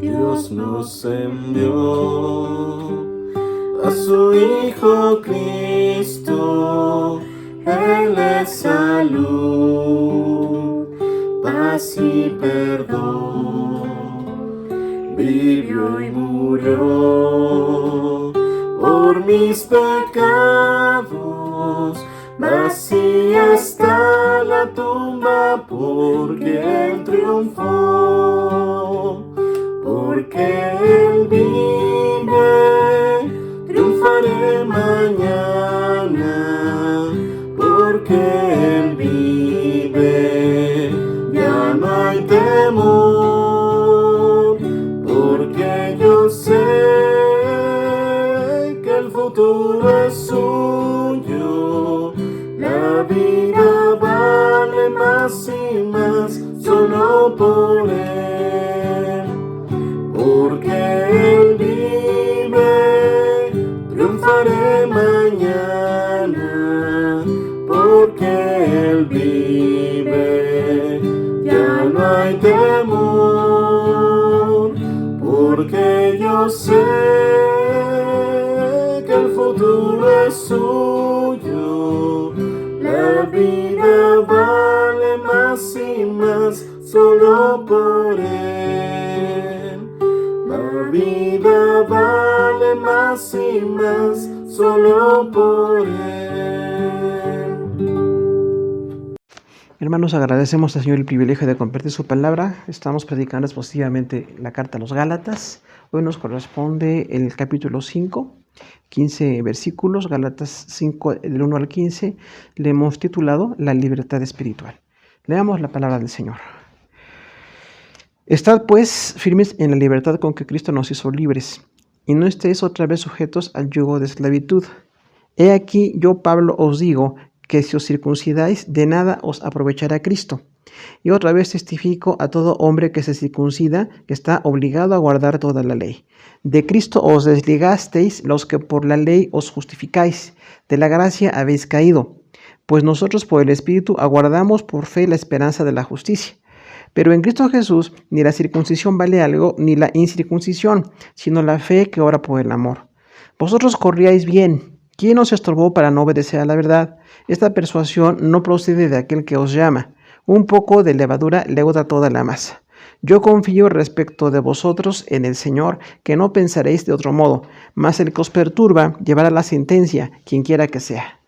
Dios nos envió a su Hijo Cristo. Él es salud, paz y perdón. Vivió y murió por mis pecados. Vacía está la tumba porque Él triunfó. Porque Él vive, triunfaré mañana. Porque Él vive, ya no hay temor. Porque yo sé que el futuro es suyo. La vida vale más y más solo por Él. Porque Él vive, triunfaré mañana. Porque Él vive, ya no hay temor. Porque yo sé que el futuro es suyo. La vida vale más y más solo por Él. La vida vale más y más solo por Él. Hermanos, agradecemos al Señor el privilegio de compartir su palabra. Estamos predicando expositivamente la carta a los Gálatas. Hoy nos corresponde el capítulo 5, 15 versículos, Gálatas 5, del 1 al 15. Le hemos titulado La libertad espiritual. Leamos la palabra del Señor. Estad pues firmes en la libertad con que Cristo nos hizo libres, y no estéis otra vez sujetos al yugo de esclavitud. He aquí yo, Pablo, os digo que si os circuncidáis, de nada os aprovechará Cristo. Y otra vez testifico a todo hombre que se circuncida, que está obligado a guardar toda la ley. De Cristo os desligasteis los que por la ley os justificáis, de la gracia habéis caído. Pues nosotros por el Espíritu aguardamos por fe la esperanza de la justicia. Pero en Cristo Jesús ni la circuncisión vale algo, ni la incircuncisión, sino la fe que obra por el amor. Vosotros corríais bien. ¿Quién os estorbó para no obedecer a la verdad? Esta persuasión no procede de aquel que os llama. Un poco de levadura leuda toda la masa. Yo confío respecto de vosotros en el Señor, que no pensaréis de otro modo, mas el que os perturba llevará la sentencia, quien quiera que sea.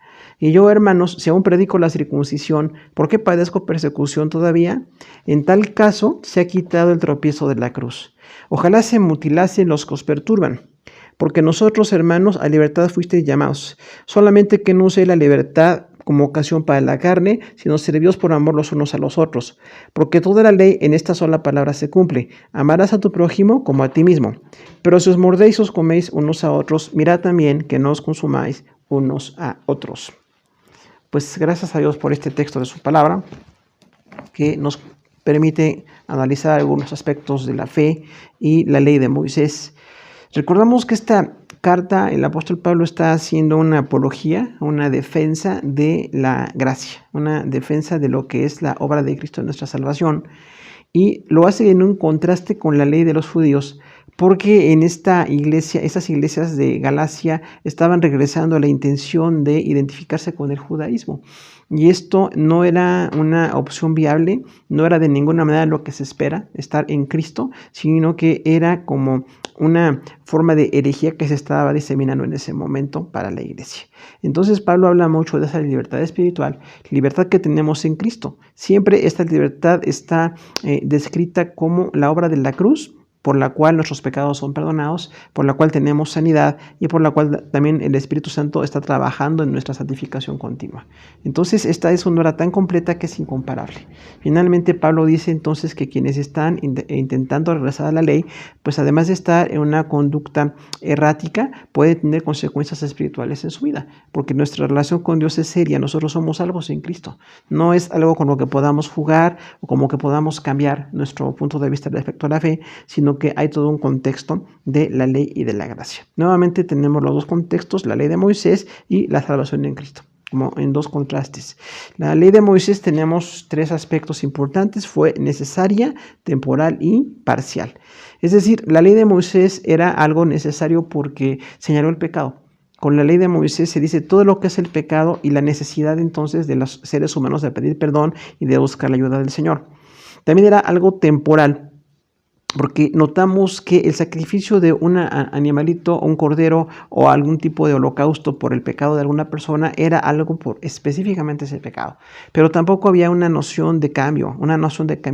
Y yo, hermanos, si aún predico la circuncisión, ¿por qué padezco persecución todavía? En tal caso, se ha quitado el tropiezo de la cruz. Ojalá se mutilasen los que os perturban. Porque nosotros, hermanos, a libertad fuisteis llamados, solamente que no uséis la libertad como ocasión para la carne, sino servíos por amor los unos a los otros. Porque toda la ley en esta sola palabra se cumple: amarás a tu prójimo como a ti mismo. Pero si os mordéis y os coméis unos a otros, mirad también que no os consumáis unos a otros. Pues gracias a Dios por este texto de su palabra, que nos permite analizar algunos aspectos de la fe y la ley de Moisés. Recordamos que esta carta, el apóstol Pablo está haciendo una apología, una defensa de la gracia, una defensa de lo que es la obra de Cristo en nuestra salvación, y lo hace en un contraste con la ley de los judíos, porque en esta iglesia, estas iglesias de Galacia estaban regresando a la intención de identificarse con el judaísmo. Y esto no era una opción viable, no era de ninguna manera lo que se espera, estar en Cristo, sino que era como una forma de herejía que se estaba diseminando en ese momento para la iglesia. Entonces Pablo habla mucho de esa libertad espiritual, libertad que tenemos en Cristo. Siempre esta libertad está descrita como la obra de la cruz, por la cual nuestros pecados son perdonados, por la cual tenemos sanidad y por la cual también el Espíritu Santo está trabajando en nuestra santificación continua. Entonces esta es una obra tan completa que es incomparable. Finalmente Pablo dice entonces que quienes están intentando regresar a la ley, pues además de estar en una conducta errática, puede tener consecuencias espirituales en su vida, porque nuestra relación con Dios es seria. Nosotros somos salvos en Cristo. No es algo con lo que podamos jugar o como que podamos cambiar nuestro punto de vista respecto a la fe, sino que hay todo un contexto de la ley y de la gracia. Nuevamente tenemos los dos contextos, la ley de Moisés y la salvación en Cristo. como en dos contrastes. La ley de Moisés tenemos tres aspectos importantes: fue necesaria, temporal y parcial. Es decir, la ley de Moisés era algo necesario porque señaló el pecado. Con la ley de Moisés se dice todo lo que es el pecado y la necesidad entonces de los seres humanos de pedir perdón y de buscar la ayuda del Señor. También era algo temporal, porque notamos que el sacrificio de un animalito, un cordero o algún tipo de holocausto por el pecado de alguna persona era algo por específicamente ese pecado. Pero tampoco había una noción de cambio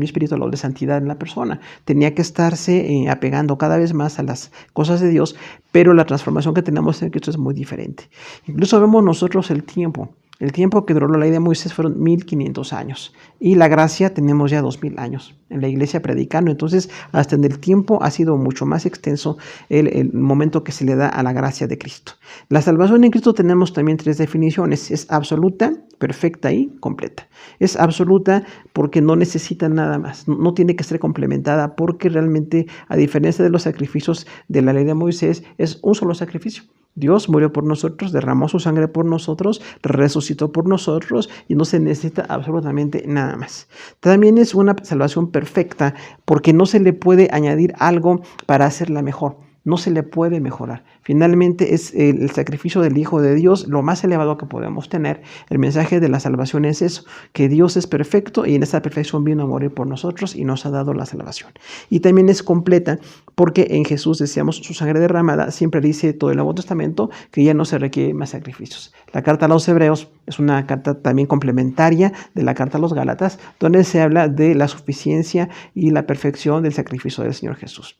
espiritual o de santidad en la persona. Tenía que estarse apegando cada vez más a las cosas de Dios, pero la transformación que tenemos en Cristo es muy diferente. Incluso vemos nosotros el tiempo. El tiempo que duró la ley de Moisés fueron 1500 años y la gracia tenemos ya 2000 años en la iglesia predicando. Entonces, hasta en el tiempo ha sido mucho más extenso el momento que se le da a la gracia de Cristo. La salvación en Cristo tenemos también tres definiciones: es absoluta, perfecta y completa. Es absoluta porque no necesita nada más, no tiene que ser complementada, porque realmente, a diferencia de los sacrificios de la ley de Moisés, es un solo sacrificio. Dios murió por nosotros, derramó su sangre por nosotros, resucitó por nosotros y no se necesita absolutamente nada más. También es una salvación perfecta porque no se le puede añadir algo para hacerla mejor. No se le puede mejorar. Finalmente es el sacrificio del Hijo de Dios lo más elevado que podemos tener. El mensaje de la salvación es eso, que Dios es perfecto y en esa perfección vino a morir por nosotros y nos ha dado la salvación. Y también es completa porque en Jesús decíamos su sangre derramada. Siempre dice todo el Nuevo Testamento que ya no se requieren más sacrificios. La carta a los Hebreos es una carta también complementaria de la carta a los Gálatas, donde se habla de la suficiencia y la perfección del sacrificio del Señor Jesús.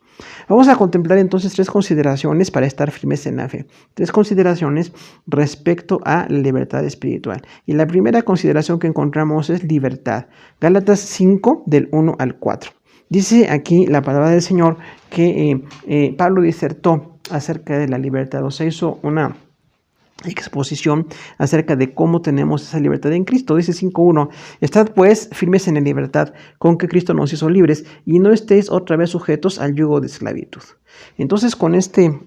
Vamos a contemplar entonces tres consideraciones para estar firmes en la fe. Tres consideraciones respecto a la libertad espiritual. Y la primera consideración que encontramos es libertad. Gálatas 5, del 1 al 4. Dice aquí la palabra del Señor que Pablo disertó acerca de la libertad, o sea, hizo una exposición acerca de cómo tenemos esa libertad en Cristo. Dice 5.1: Estad pues firmes en la libertad con que Cristo nos hizo libres, y no estéis otra vez sujetos al yugo de esclavitud. Entonces, con este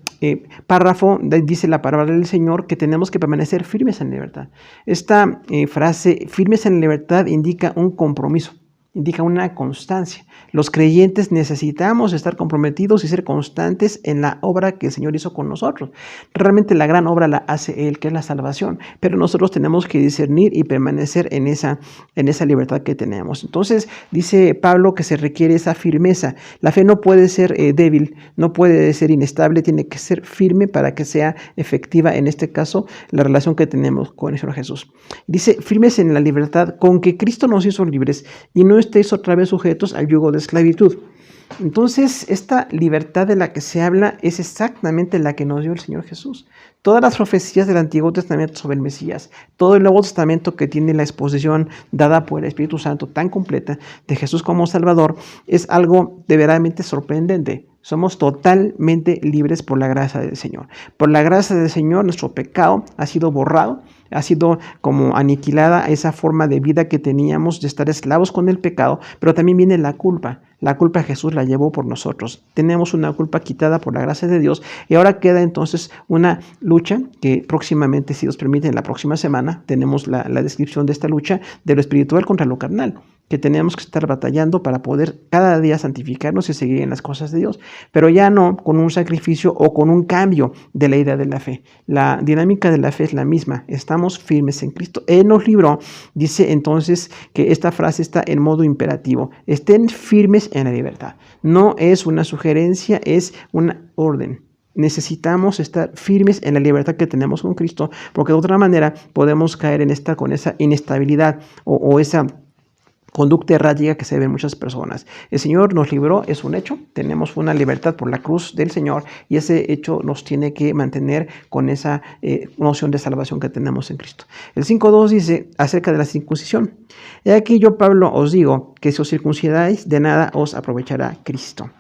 párrafo dice la palabra del Señor que tenemos que permanecer firmes en la libertad. Esta frase, firmes en la libertad, indica un compromiso, indica una constancia. Los creyentes necesitamos estar comprometidos y ser constantes en la obra que el Señor hizo con nosotros. Realmente la gran obra la hace Él, que es la salvación, pero nosotros tenemos que discernir y permanecer en esa libertad que tenemos. Entonces dice Pablo que se requiere esa firmeza. La fe no puede ser débil, no puede ser inestable, tiene que ser firme para que sea efectiva, en este caso, la relación que tenemos con el Señor Jesús. Dice, firmes en la libertad con que Cristo nos hizo libres, y no estéis otra vez sujetos al yugo de esclavitud. Entonces, esta libertad de la que se habla es exactamente la que nos dio el Señor Jesús. Todas las profecías del Antiguo Testamento sobre el Mesías, todo el Nuevo Testamento que tiene la exposición dada por el Espíritu Santo tan completa de Jesús como Salvador, es algo de verdaderamente sorprendente. Somos totalmente libres por la gracia del Señor. Por la gracia del Señor, nuestro pecado ha sido borrado, ha sido como aniquilada esa forma de vida que teníamos de estar esclavos con el pecado, pero también viene la culpa. La culpa Jesús la llevó por nosotros. Tenemos una culpa quitada por la gracia de Dios y ahora queda entonces una lucha que próximamente, si Dios permite, en la próxima semana tenemos la descripción de esta lucha de lo espiritual contra lo carnal, que tenemos que estar batallando para poder cada día santificarnos y seguir en las cosas de Dios, pero ya no con un sacrificio o con un cambio de la idea de la fe. La dinámica de la fe es la misma, estamos firmes en Cristo. Él nos libró, dice entonces que esta frase está en modo imperativo, estén firmes en la libertad. No es una sugerencia, es una orden. Necesitamos estar firmes en la libertad que tenemos con Cristo, porque de otra manera podemos caer en con esa inestabilidad o esa conducta errática que se ve en muchas personas. El Señor nos libró, es un hecho, tenemos una libertad por la cruz del Señor y ese hecho nos tiene que mantener con esa noción de salvación que tenemos en Cristo. El 5.2 dice acerca de la circuncisión: He aquí yo, Pablo, os digo que si os circuncidáis, de nada os aprovechará Cristo.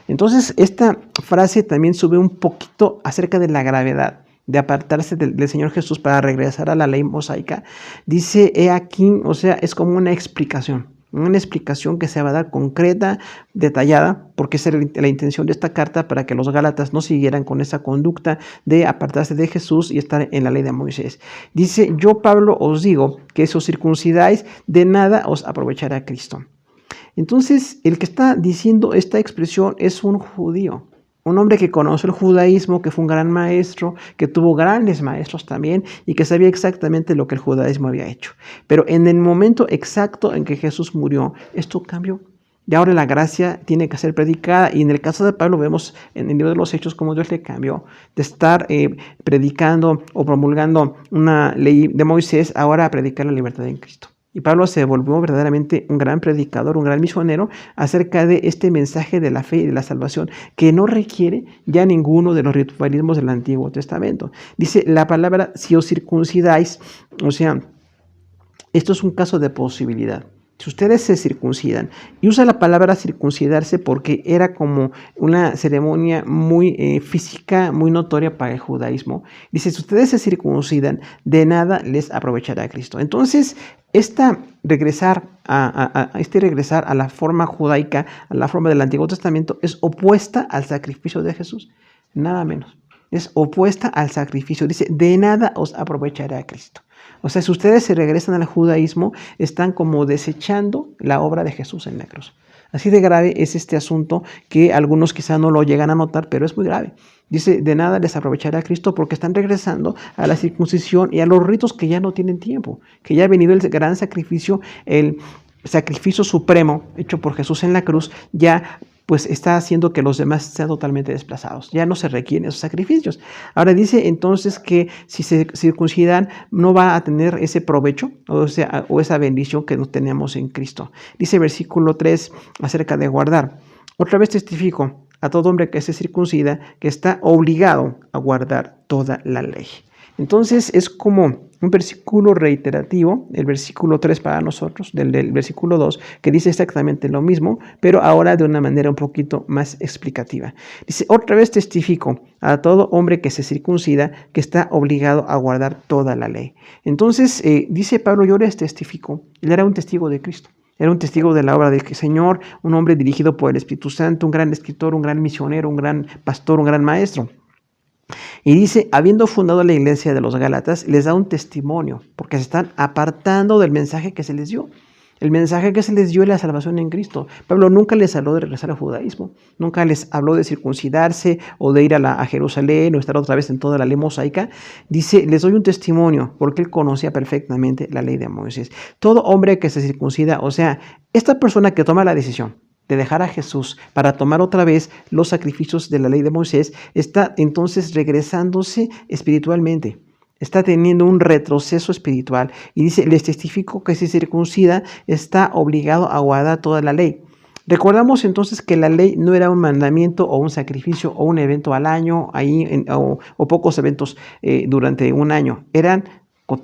Entonces esta frase también sube un poquito acerca de la gravedad de apartarse del Señor Jesús para regresar a la ley mosaica. Dice, he aquí, o sea, es como una explicación. una explicación que se va a dar concreta, detallada, porque esa era la intención de esta carta, para que los gálatas no siguieran con esa conducta de apartarse de Jesús y estar en la ley de Moisés. Dice: yo, Pablo, os digo que si os circuncidáis, de nada os aprovechará Cristo. Entonces, el que está diciendo esta expresión es un judío. Un hombre que conoce el judaísmo, que fue un gran maestro, que tuvo grandes maestros también y que sabía exactamente lo que el judaísmo había hecho. Pero en el momento exacto en que Jesús murió, esto cambió. Y ahora la gracia tiene que ser predicada. Y en el caso de Pablo vemos en el libro de los Hechos cómo Dios le cambió de estar predicando o promulgando una ley de Moisés, ahora a predicar la libertad en Cristo. Y Pablo se volvió verdaderamente un gran predicador, un gran misionero acerca de este mensaje de la fe y de la salvación que no requiere ya ninguno de los ritualismos del Antiguo Testamento. Dice la palabra: si os circuncidáis, o sea, esto es un caso de posibilidad. Si ustedes se circuncidan, y usa la palabra circuncidarse porque era como una ceremonia muy física, muy notoria para el judaísmo. Dice: si ustedes se circuncidan, de nada les aprovechará Cristo. Entonces, regresar a la forma judaica, a la forma del Antiguo Testamento, es opuesta al sacrificio de Jesús, nada menos. Es opuesta al sacrificio. Dice: de nada os aprovechará Cristo. O sea, si ustedes se regresan al judaísmo, están como desechando la obra de Jesús en la cruz. Así de grave es este asunto, que algunos quizá no lo llegan a notar, pero es muy grave. Dice: de nada les aprovechará Cristo, porque están regresando a la circuncisión y a los ritos que ya no tienen tiempo, que ya ha venido el gran sacrificio, el sacrificio supremo hecho por Jesús en la cruz, ya pues está haciendo que los demás sean totalmente desplazados. Ya no se requieren esos sacrificios. Ahora dice entonces que si se circuncidan no va a tener ese provecho, o esa bendición que tenemos en Cristo. Dice versículo 3 acerca de guardar: otra vez testifico a todo hombre que se circuncida que está obligado a guardar toda la ley. Entonces es como un versículo reiterativo, el versículo 3 para nosotros, del versículo 2, que dice exactamente lo mismo, pero ahora de una manera un poquito más explicativa. Dice: otra vez testifico a todo hombre que se circuncida que está obligado a guardar toda la ley. Entonces, dice Pablo: yo les testifico. Él era un testigo de Cristo. Era un testigo de la obra del Señor, un hombre dirigido por el Espíritu Santo, un gran escritor, un gran misionero, un gran pastor, un gran maestro. Y dice: habiendo fundado la iglesia de los Gálatas, les da un testimonio, porque se están apartando del mensaje que se les dio. El mensaje que se les dio es la salvación en Cristo. Pablo nunca les habló de regresar al judaísmo, nunca les habló de circuncidarse o de ir a Jerusalén o estar otra vez en toda la ley mosaica. Dice: les doy un testimonio, porque él conocía perfectamente la ley de Moisés. Todo hombre que se circuncida, o sea, esta persona que toma la decisión de dejar a Jesús para tomar otra vez los sacrificios de la ley de Moisés, está entonces regresándose espiritualmente. Está teniendo un retroceso espiritual. Y dice: les testifico que si se circuncida está obligado a guardar toda la ley. Recordamos entonces que la ley no era un mandamiento o un sacrificio o un evento al año o pocos eventos durante un año. Eran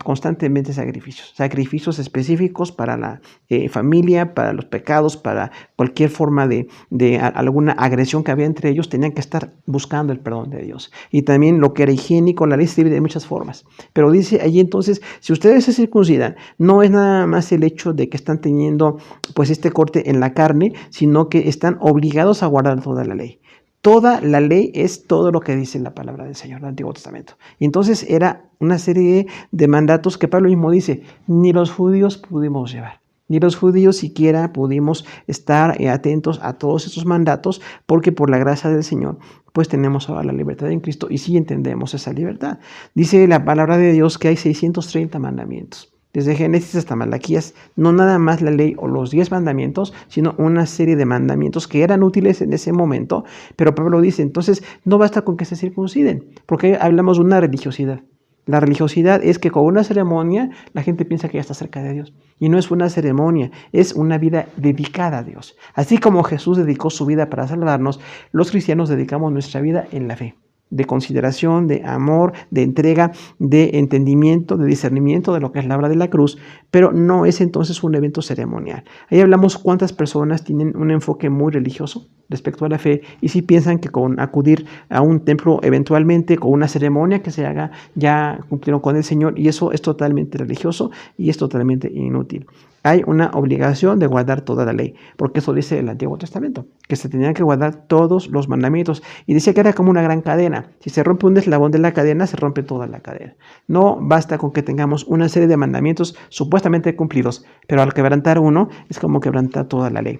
constantemente sacrificios específicos para la familia, para los pecados, para cualquier forma de alguna agresión que había entre ellos. Tenían que estar buscando el perdón de Dios. Y también lo que era higiénico, la ley se divide de muchas formas. Pero dice allí entonces: si ustedes se circuncidan, no es nada más el hecho de que están teniendo pues este corte en la carne, sino que están obligados a guardar toda la ley. Toda la ley es todo lo que dice la palabra del Señor, el Antiguo Testamento. Y entonces era una serie de mandatos que Pablo mismo dice: ni los judíos pudimos llevar. Ni los judíos siquiera pudimos estar atentos a todos estos mandatos, porque por la gracia del Señor pues tenemos ahora la libertad en Cristo y sí entendemos esa libertad. Dice la palabra de Dios que hay 630 mandamientos. Desde Génesis hasta Malaquías, no nada más la ley o los 10 mandamientos, sino una serie de mandamientos que eran útiles en ese momento. Pero Pablo dice: entonces no basta con que se circunciden, porque hablamos de una religiosidad. La religiosidad es que con una ceremonia la gente piensa que ya está cerca de Dios. Y no es una ceremonia, es una vida dedicada a Dios. Así como Jesús dedicó su vida para salvarnos, los cristianos dedicamos nuestra vida en la fe, de consideración, de amor, de entrega, de entendimiento, de discernimiento de lo que es la obra de la cruz, pero no es entonces un evento ceremonial. Ahí hablamos cuántas personas tienen un enfoque muy religioso respecto a la fe y si piensan que con acudir a un templo eventualmente, con una ceremonia que se haga, ya cumplieron con el Señor, y eso es totalmente religioso y es totalmente inútil. hay una obligación de guardar toda la ley, porque eso dice el Antiguo Testamento, que se tenían que guardar todos los mandamientos, y decía que era como una gran cadena. Si se rompe un eslabón de la cadena, se rompe toda la cadena. No basta con que tengamos una serie de mandamientos supuestamente cumplidos, pero al quebrantar uno, es como quebrantar toda la ley.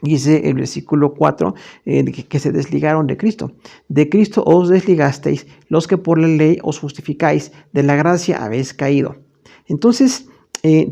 Dice el versículo 4 que se desligaron de Cristo. De Cristo os desligasteis, los que por la ley os justificáis, de la gracia habéis caído. Entonces,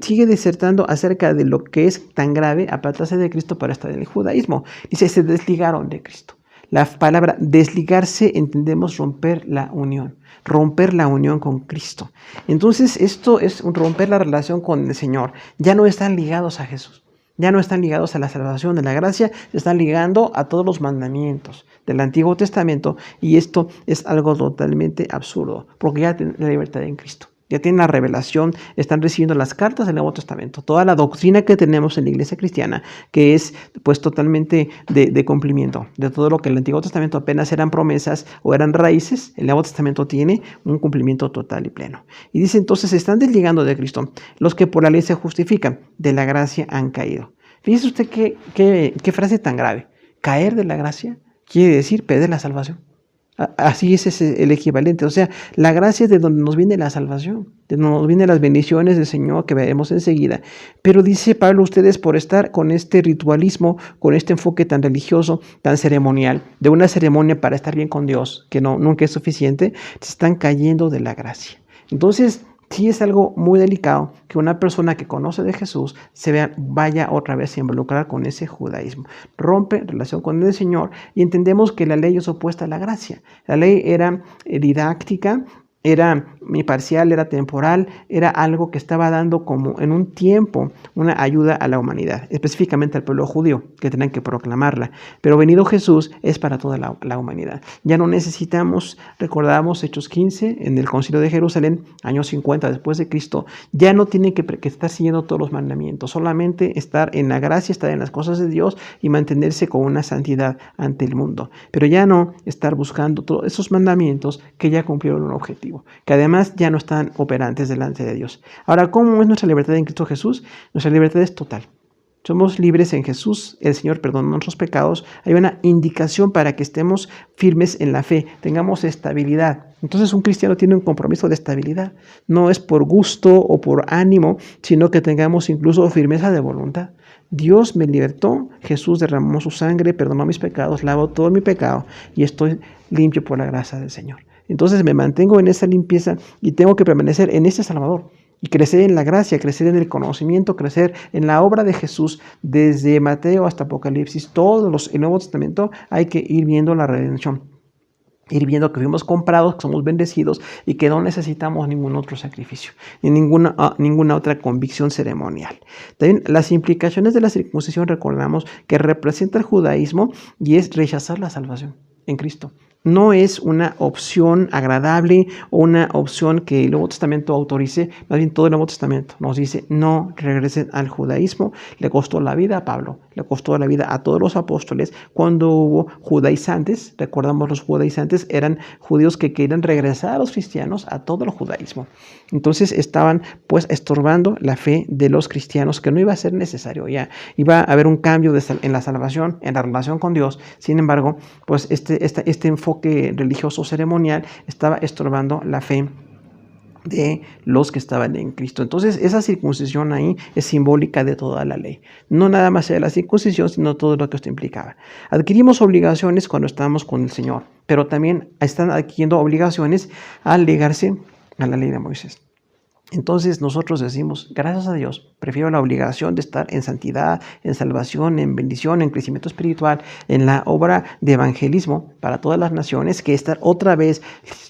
sigue disertando acerca de lo que es tan grave apartarse de Cristo para estar en el judaísmo. Dice, se desligaron de Cristo. La palabra desligarse entendemos romper la unión con Cristo. Entonces, esto es romper la relación con el Señor. Ya no están ligados a Jesús. Ya no están ligados a la salvación de la gracia, se están ligando a todos los mandamientos del Antiguo Testamento, y esto es algo totalmente absurdo, porque ya tienen la libertad en Cristo. Ya tienen la revelación, están recibiendo las cartas del Nuevo Testamento, toda la doctrina que tenemos en la iglesia cristiana, que es pues totalmente de cumplimiento de todo lo que el Antiguo Testamento apenas eran promesas o eran raíces. El Nuevo Testamento tiene un cumplimiento total y pleno. Y dice entonces, se están desligando de Cristo, los que por la ley se justifican, de la gracia han caído. Fíjese usted qué frase tan grave. Caer de la gracia quiere decir perder la salvación. Así es el equivalente. O sea, la gracia es de donde nos viene la salvación, de donde nos vienen las bendiciones del Señor, que veremos enseguida. Pero dice Pablo, ustedes por estar con este ritualismo, con este enfoque tan religioso, tan ceremonial, de una ceremonia para estar bien con Dios, que nunca es suficiente, se están cayendo de la gracia. Entonces, sí es algo muy delicado que una persona que conoce de Jesús vaya otra vez a involucrar con ese judaísmo. Rompe relación con el Señor, y entendemos que la ley es opuesta a la gracia. La ley era didáctica, era parcial, era temporal, era algo que estaba dando como en un tiempo una ayuda a la humanidad, específicamente al pueblo judío, que tenían que proclamarla. Pero venido Jesús es para toda la humanidad. Ya no necesitamos, recordamos Hechos 15, en el Concilio de Jerusalén, años 50 después de Cristo, ya no tienen que estar siguiendo todos los mandamientos, solamente estar en la gracia, estar en las cosas de Dios y mantenerse con una santidad ante el mundo. Pero ya no estar buscando todos esos mandamientos que ya cumplieron un objetivo, que además ya no están operantes delante de Dios. Ahora, ¿cómo es nuestra libertad en Cristo Jesús? Nuestra libertad es total. Somos libres en Jesús, el Señor perdonó nuestros pecados. Hay una indicación para que estemos firmes en la fe, tengamos estabilidad. Entonces un cristiano tiene un compromiso de estabilidad. No es por gusto o por ánimo, sino que tengamos incluso firmeza de voluntad. Dios me libertó, Jesús derramó su sangre, perdonó mis pecados, lavó todo mi pecado y estoy limpio por la gracia del Señor. Entonces me mantengo en esa limpieza y tengo que permanecer en ese Salvador y crecer en la gracia, crecer en el conocimiento, crecer en la obra de Jesús. Desde Mateo hasta Apocalipsis, el Nuevo Testamento, hay que ir viendo la redención, ir viendo que fuimos comprados, que somos bendecidos y que no necesitamos ningún otro sacrificio, ni ninguna otra convicción ceremonial. También las implicaciones de la circuncisión, recordamos que representa el judaísmo y es rechazar la salvación en Cristo. No es una opción agradable o una opción que el Nuevo Testamento autorice. Más bien todo el Nuevo Testamento nos dice no regresen al judaísmo. Le costó la vida a Pablo, le costó la vida a todos los apóstoles cuando hubo judaizantes. Recordamos, los judaizantes eran judíos que querían regresar a los cristianos a todo el judaísmo. Entonces estaban pues estorbando la fe de los cristianos, que no iba a ser necesario. Ya iba a haber un cambio en la salvación, en la relación con Dios. Sin embargo, pues este enfoque religioso ceremonial estaba estorbando la fe de los que estaban en Cristo. Entonces esa circuncisión ahí es simbólica de toda la ley. No nada más de la circuncisión, sino todo lo que esto implicaba. Adquirimos obligaciones cuando estábamos con el Señor, pero también están adquiriendo obligaciones al ligarse a la ley de Moisés. Entonces nosotros decimos, gracias a Dios, prefiero la obligación de estar en santidad, en salvación, en bendición, en crecimiento espiritual, en la obra de evangelismo para todas las naciones, que estar otra vez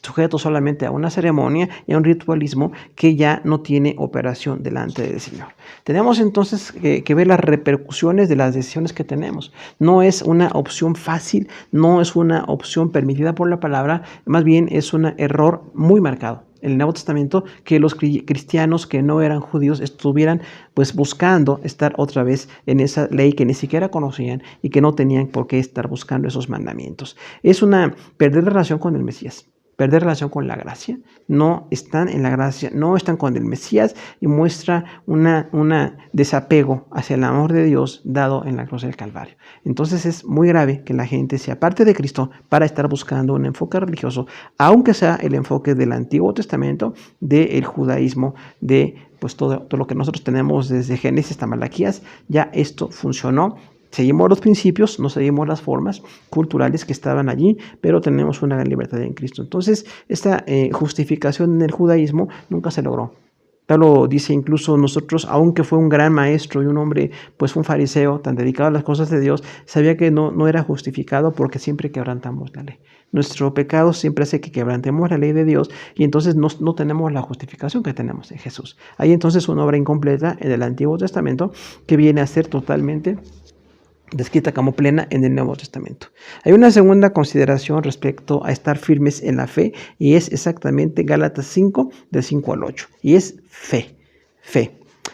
sujeto solamente a una ceremonia y a un ritualismo que ya no tiene operación delante del Señor. Tenemos entonces que ver las repercusiones de las decisiones que tenemos. No es una opción fácil, no es una opción permitida por la palabra, más bien es un error muy marcado en el Nuevo Testamento, que los cristianos que no eran judíos estuvieran pues buscando estar otra vez en esa ley que ni siquiera conocían y que no tenían por qué estar buscando esos mandamientos. Es una perder relación con el Mesías. perder relación con la gracia, no están en la gracia, no están con el Mesías y muestra una desapego hacia el amor de Dios dado en la cruz del Calvario. Entonces es muy grave que la gente se aparte de Cristo para estar buscando un enfoque religioso, aunque sea el enfoque del Antiguo Testamento, del judaísmo, de pues todo lo que nosotros tenemos desde Génesis hasta Malaquías. Ya esto funcionó. Seguimos los principios, no seguimos las formas culturales que estaban allí, pero tenemos una gran libertad en Cristo. Entonces, esta justificación en el judaísmo nunca se logró. Pablo dice incluso nosotros, aunque fue un gran maestro y un hombre, pues un fariseo tan dedicado a las cosas de Dios, sabía que no era justificado porque siempre quebrantamos la ley. Nuestro pecado siempre hace que quebrantemos la ley de Dios y entonces no tenemos la justificación que tenemos en Jesús. Hay entonces una obra incompleta en el Antiguo Testamento que viene a ser totalmente descrita como plena en el Nuevo Testamento. Hay una segunda consideración respecto a estar firmes en la fe y es exactamente Gálatas 5, del 5 al 8. Y es fe.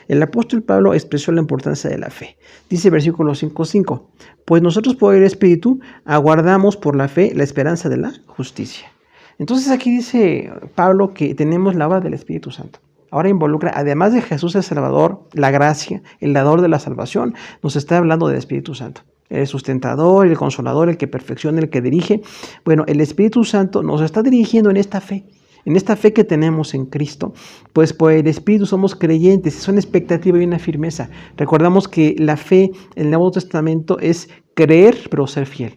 El apóstol Pablo expresó la importancia de la fe. Dice versículo 5:5, pues nosotros por el Espíritu aguardamos por la fe la esperanza de la justicia. Entonces aquí dice Pablo que tenemos la obra del Espíritu Santo. Ahora involucra, además de Jesús el Salvador, la gracia, el dador de la salvación, nos está hablando del Espíritu Santo. El sustentador, el consolador, el que perfecciona, el que dirige. Bueno, el Espíritu Santo nos está dirigiendo en esta fe que tenemos en Cristo. Pues por el Espíritu somos creyentes, es una expectativa y una firmeza. Recordamos que la fe en el Nuevo Testamento es creer, pero ser fiel.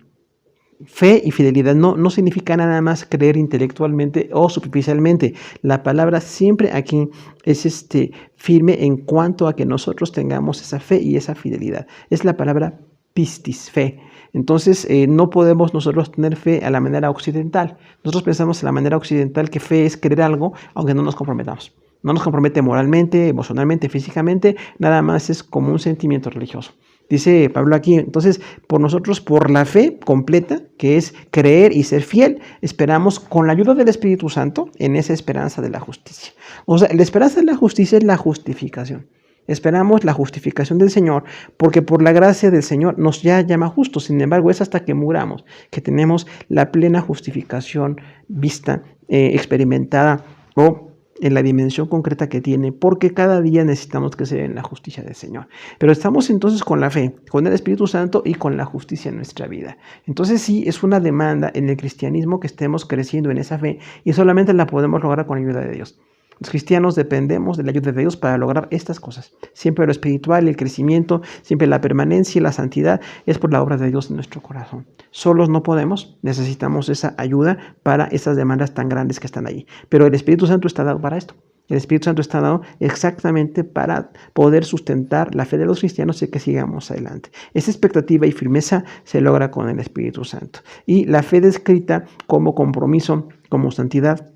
Fe y fidelidad no significa nada más creer intelectualmente o superficialmente. La palabra siempre aquí es firme en cuanto a que nosotros tengamos esa fe y esa fidelidad. Es la palabra pistis, fe. Entonces no podemos nosotros tener fe a la manera occidental. Nosotros pensamos en la manera occidental que fe es creer algo aunque no nos comprometamos. No nos compromete moralmente, emocionalmente, físicamente, nada más es como un sentimiento religioso. Dice Pablo aquí, entonces, por nosotros, por la fe completa, que es creer y ser fiel, esperamos con la ayuda del Espíritu Santo en esa esperanza de la justicia. O sea, la esperanza de la justicia es la justificación. Esperamos la justificación del Señor, porque por la gracia del Señor nos ya llama justos. Sin embargo, es hasta que muramos que tenemos la plena justificación vista, experimentada o en la dimensión concreta que tiene, porque cada día necesitamos crecer en la justicia del Señor. Pero estamos entonces con la fe, con el Espíritu Santo y con la justicia en nuestra vida. Entonces sí, es una demanda en el cristianismo que estemos creciendo en esa fe y solamente la podemos lograr con la ayuda de Dios. Los cristianos dependemos de la ayuda de Dios para lograr estas cosas. Siempre lo espiritual, el crecimiento, siempre la permanencia y la santidad es por la obra de Dios en nuestro corazón. Solos no podemos, necesitamos esa ayuda para esas demandas tan grandes que están allí. Pero el Espíritu Santo está dado para esto. El Espíritu Santo está dado exactamente para poder sustentar la fe de los cristianos y que sigamos adelante. Esa expectativa y firmeza se logra con el Espíritu Santo. Y la fe descrita como compromiso, como santidad,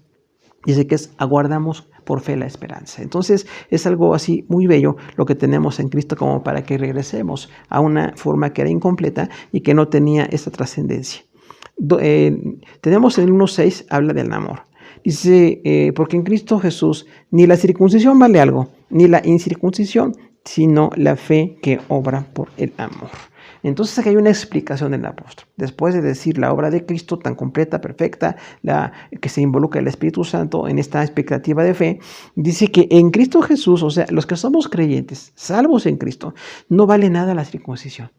dice que aguardamos por fe la esperanza. Entonces es algo así muy bello lo que tenemos en Cristo como para que regresemos a una forma que era incompleta y que no tenía esa trascendencia. Tenemos en el 1:6, habla del amor. Dice, porque en Cristo Jesús ni la circuncisión vale algo, ni la incircuncisión, sino la fe que obra por el amor. Entonces aquí hay una explicación del apóstol. Después de decir la obra de Cristo tan completa, perfecta, que se involucra el Espíritu Santo en esta expectativa de fe, dice que en Cristo Jesús, o sea, los que somos creyentes, salvos en Cristo, no vale nada la circuncisión.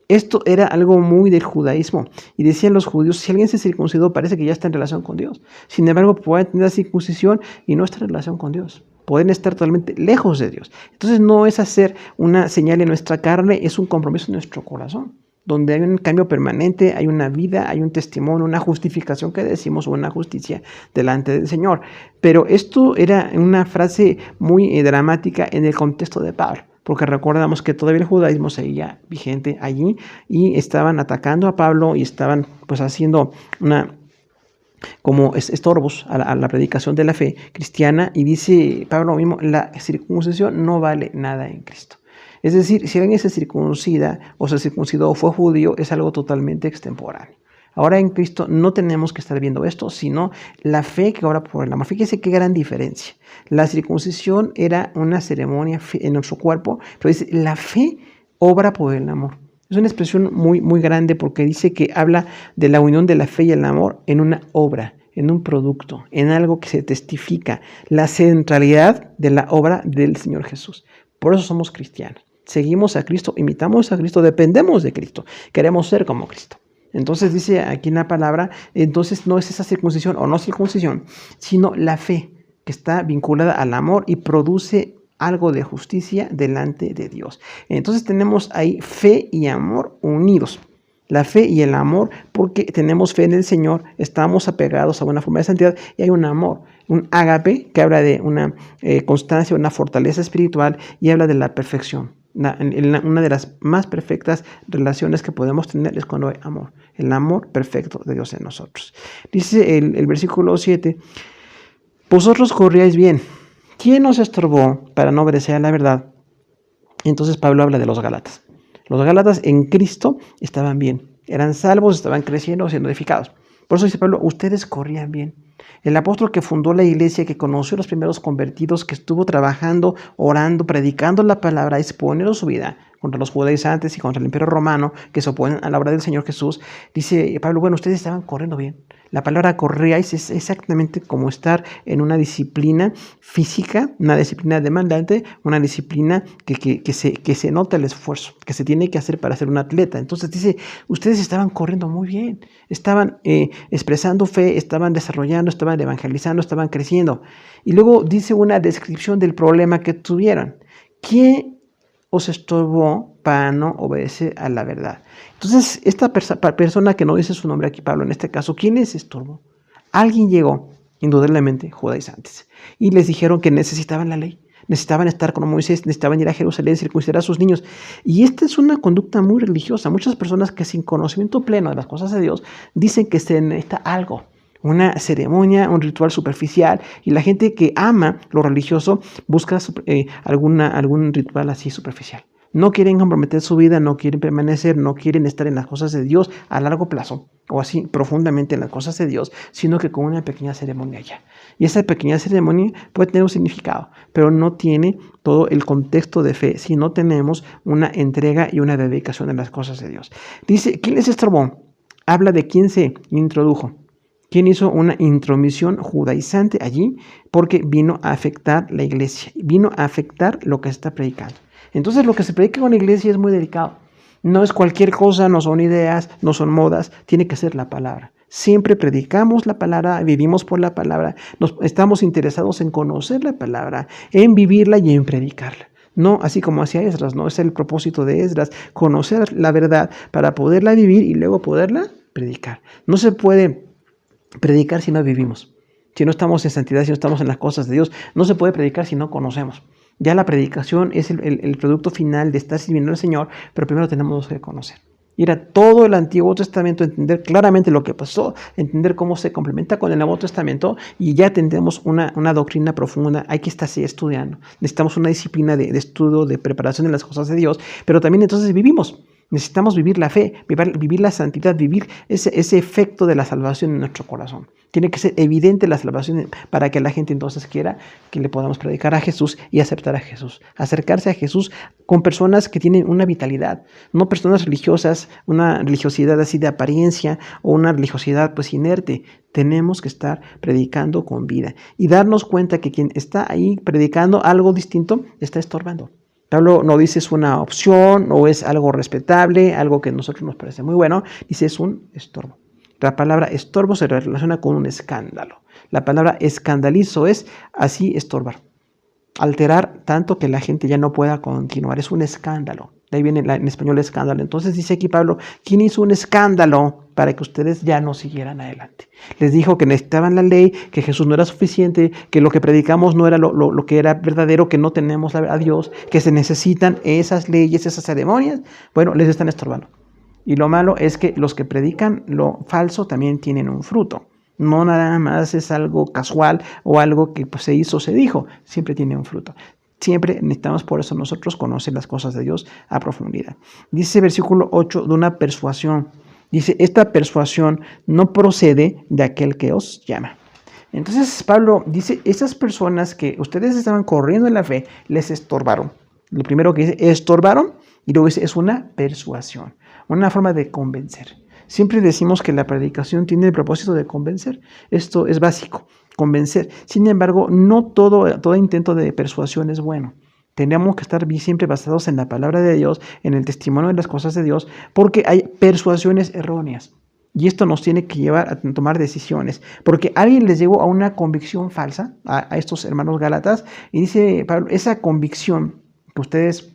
Esto era algo muy del judaísmo. Y decían los judíos, si alguien se circuncidó, parece que ya está en relación con Dios. Sin embargo, puede tener circuncisión y no está en relación con Dios. Pueden estar totalmente lejos de Dios. Entonces no es hacer una señal en nuestra carne, es un compromiso en nuestro corazón, donde hay un cambio permanente, hay una vida, hay un testimonio, una justificación que decimos, una justicia delante del Señor. Pero esto era una frase muy dramática en el contexto de Pablo, porque recordamos que todavía el judaísmo seguía vigente allí y estaban atacando a Pablo y estaban pues haciendo como estorbos a la predicación de la fe cristiana, y dice Pablo mismo, la circuncisión no vale nada en Cristo. Es decir, si alguien se circuncida o se circuncidó o fue judío, es algo totalmente extemporáneo. Ahora en Cristo no tenemos que estar viendo esto, sino la fe que obra por el amor. Fíjese qué gran diferencia. La circuncisión era una ceremonia en nuestro cuerpo, pero dice, la fe obra por el amor. Es una expresión muy, muy grande porque dice que habla de la unión de la fe y el amor en una obra en un producto, en algo que se testifica la centralidad de la obra del Señor Jesús. Por eso somos cristianos. Seguimos a Cristo, imitamos a Cristo, dependemos de Cristo, queremos ser como Cristo. Entonces dice aquí en la palabra, entonces no es esa circuncisión o no circuncisión, sino la fe que está vinculada al amor y produce algo de justicia delante de Dios. Entonces tenemos ahí fe y amor unidos. La fe y el amor, porque tenemos fe en el Señor, estamos apegados a una forma de santidad y hay un amor, un ágape que habla de una constancia, una fortaleza espiritual y habla de la perfección. Una de las más perfectas relaciones que podemos tener es cuando hay amor, el amor perfecto de Dios en nosotros. Dice el versículo 7, vosotros corríais bien, ¿quién os estorbó para no obedecer a la verdad? Entonces Pablo habla de los Gálatas. Los Gálatas en Cristo estaban bien, eran salvos, estaban creciendo, siendo edificados. Por eso dice Pablo, ustedes corrían bien. El apóstol que fundó la iglesia, que conoció a los primeros convertidos, que estuvo trabajando, orando, predicando la palabra, exponiendo su vida contra los judaizantes y contra el imperio romano que se oponen a la obra del Señor Jesús, dice Pablo, bueno, ustedes estaban corriendo bien. La palabra corríais es exactamente como estar en una disciplina física, una disciplina demandante, una disciplina que se nota el esfuerzo, que se tiene que hacer para ser un atleta. Entonces dice, ustedes estaban corriendo muy bien, estaban expresando fe, estaban desarrollando, estaban evangelizando, estaban creciendo. Y luego dice una descripción del problema que tuvieron. ¿Quién os estorbó para no obedecer a la verdad? Entonces, esta persona que no dice su nombre aquí, Pablo, en este caso, ¿quién les estorbó? Alguien llegó, indudablemente, judaizantes, y les dijeron que necesitaban la ley, necesitaban estar con Moisés, necesitaban ir a Jerusalén, circuncidar a sus niños. Y esta es una conducta muy religiosa. Muchas personas que sin conocimiento pleno de las cosas de Dios dicen que se necesita algo, una ceremonia, un ritual superficial, y la gente que ama lo religioso busca algún ritual así superficial. No quieren comprometer su vida, no quieren permanecer, no quieren estar en las cosas de Dios a largo plazo, o así profundamente en las cosas de Dios, sino que con una pequeña ceremonia ya. Y esa pequeña ceremonia puede tener un significado, pero no tiene todo el contexto de fe si no tenemos una entrega y una dedicación en las cosas de Dios. Dice, ¿quién les estorbó? Habla de quién se introdujo. ¿Quién hizo una intromisión judaizante allí? Porque vino a afectar la iglesia, vino a afectar lo que se está predicando. Entonces lo que se predica con la iglesia es muy delicado. No es cualquier cosa, no son ideas, no son modas, tiene que ser la palabra. Siempre predicamos la palabra, vivimos por la palabra, estamos interesados en conocer la palabra, en vivirla y en predicarla. No así como hacía Esdras, no es el propósito de Esdras, conocer la verdad para poderla vivir y luego poderla predicar. No se puede predicar si no vivimos, si no estamos en santidad, si no estamos en las cosas de Dios. No se puede predicar si no conocemos. Ya la predicación es el producto final de estar sirviendo al Señor, pero primero tenemos que conocer. Ir a todo el Antiguo Testamento, entender claramente lo que pasó, entender cómo se complementa con el Nuevo Testamento y ya tendremos una doctrina profunda. Hay que estar estudiando. Necesitamos una disciplina de estudio, de preparación de las cosas de Dios, pero también entonces vivimos. Necesitamos vivir la fe, vivir la santidad, vivir ese efecto de la salvación en nuestro corazón. Tiene que ser evidente la salvación para que la gente entonces quiera que le podamos predicar a Jesús y aceptar a Jesús. Acercarse a Jesús con personas que tienen una vitalidad, no personas religiosas, una religiosidad así de apariencia o una religiosidad pues inerte. Tenemos que estar predicando con vida y darnos cuenta que quien está ahí predicando algo distinto está estorbando. Pablo no dice es una opción o es algo respetable, algo que a nosotros nos parece muy bueno, dice es un estorbo. La palabra estorbo se relaciona con un escándalo. La palabra escandalizo es así estorbar, alterar tanto que la gente ya no pueda continuar. Es un escándalo. De ahí viene en español escándalo. Entonces dice aquí Pablo, ¿quién hizo un escándalo para que ustedes ya no siguieran adelante? Les dijo que necesitaban la ley, que Jesús no era suficiente, que lo que predicamos no era lo que era verdadero, que no tenemos a Dios, que se necesitan esas leyes, esas ceremonias. Bueno, les están estorbando. Y lo malo es que los que predican lo falso también tienen un fruto. No nada más es algo casual o algo que pues, se hizo, se dijo. Siempre tiene un fruto. Siempre necesitamos por eso nosotros conocer las cosas de Dios a profundidad. Dice versículo 8 de una persuasión. Dice, esta persuasión no procede de aquel que os llama. Entonces Pablo dice, esas personas que ustedes estaban corriendo en la fe, les estorbaron. Lo primero que dice, estorbaron, y luego dice, es una persuasión, una forma de convencer. Siempre decimos que la predicación tiene el propósito de convencer. Esto es básico, convencer. Sin embargo, no todo intento de persuasión es bueno. Tenemos que estar siempre basados en la palabra de Dios, en el testimonio de las cosas de Dios, porque hay persuasiones erróneas. Y esto nos tiene que llevar a tomar decisiones, porque alguien les llegó a una convicción falsa, a estos hermanos gálatas, y dice Pablo, esa convicción que ustedes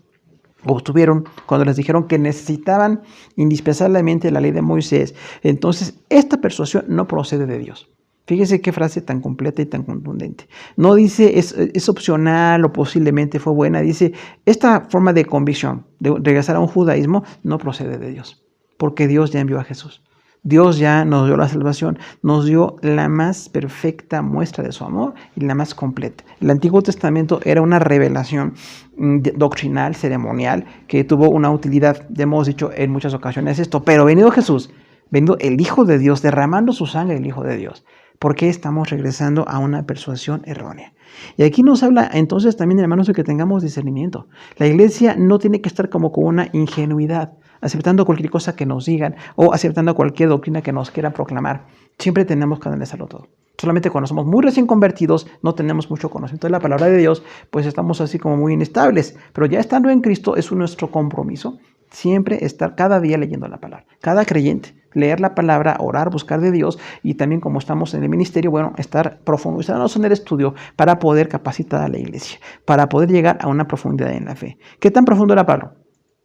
obtuvieron cuando les dijeron que necesitaban indispensablemente la ley de Moisés, entonces esta persuasión no procede de Dios. Fíjese qué frase tan completa y tan contundente. No dice es opcional o posiblemente fue buena, dice esta forma de convicción, de regresar a un judaísmo, no procede de Dios, porque Dios ya envió a Jesús. Dios ya nos dio la salvación, nos dio la más perfecta muestra de su amor y la más completa. El Antiguo Testamento era una revelación doctrinal, ceremonial, que tuvo una utilidad, ya hemos dicho en muchas ocasiones esto, pero venido Jesús, venido el Hijo de Dios, derramando su sangre el Hijo de Dios, ¿por qué estamos regresando a una persuasión errónea? Y aquí nos habla entonces también, hermanos, de que tengamos discernimiento. La iglesia no tiene que estar como con una ingenuidad, aceptando cualquier cosa que nos digan o aceptando cualquier doctrina que nos quieran proclamar. Siempre tenemos que analizarlo todo. Solamente cuando somos muy recién convertidos, no tenemos mucho conocimiento de la palabra de Dios, pues estamos así como muy inestables. Pero ya estando en Cristo es nuestro compromiso siempre estar cada día leyendo la palabra. Cada creyente, leer la palabra, orar, buscar de Dios y también como estamos en el ministerio, bueno, estar profundizándonos en el estudio para poder capacitar a la iglesia, para poder llegar a una profundidad en la fe. ¿Qué tan profundo era Pablo?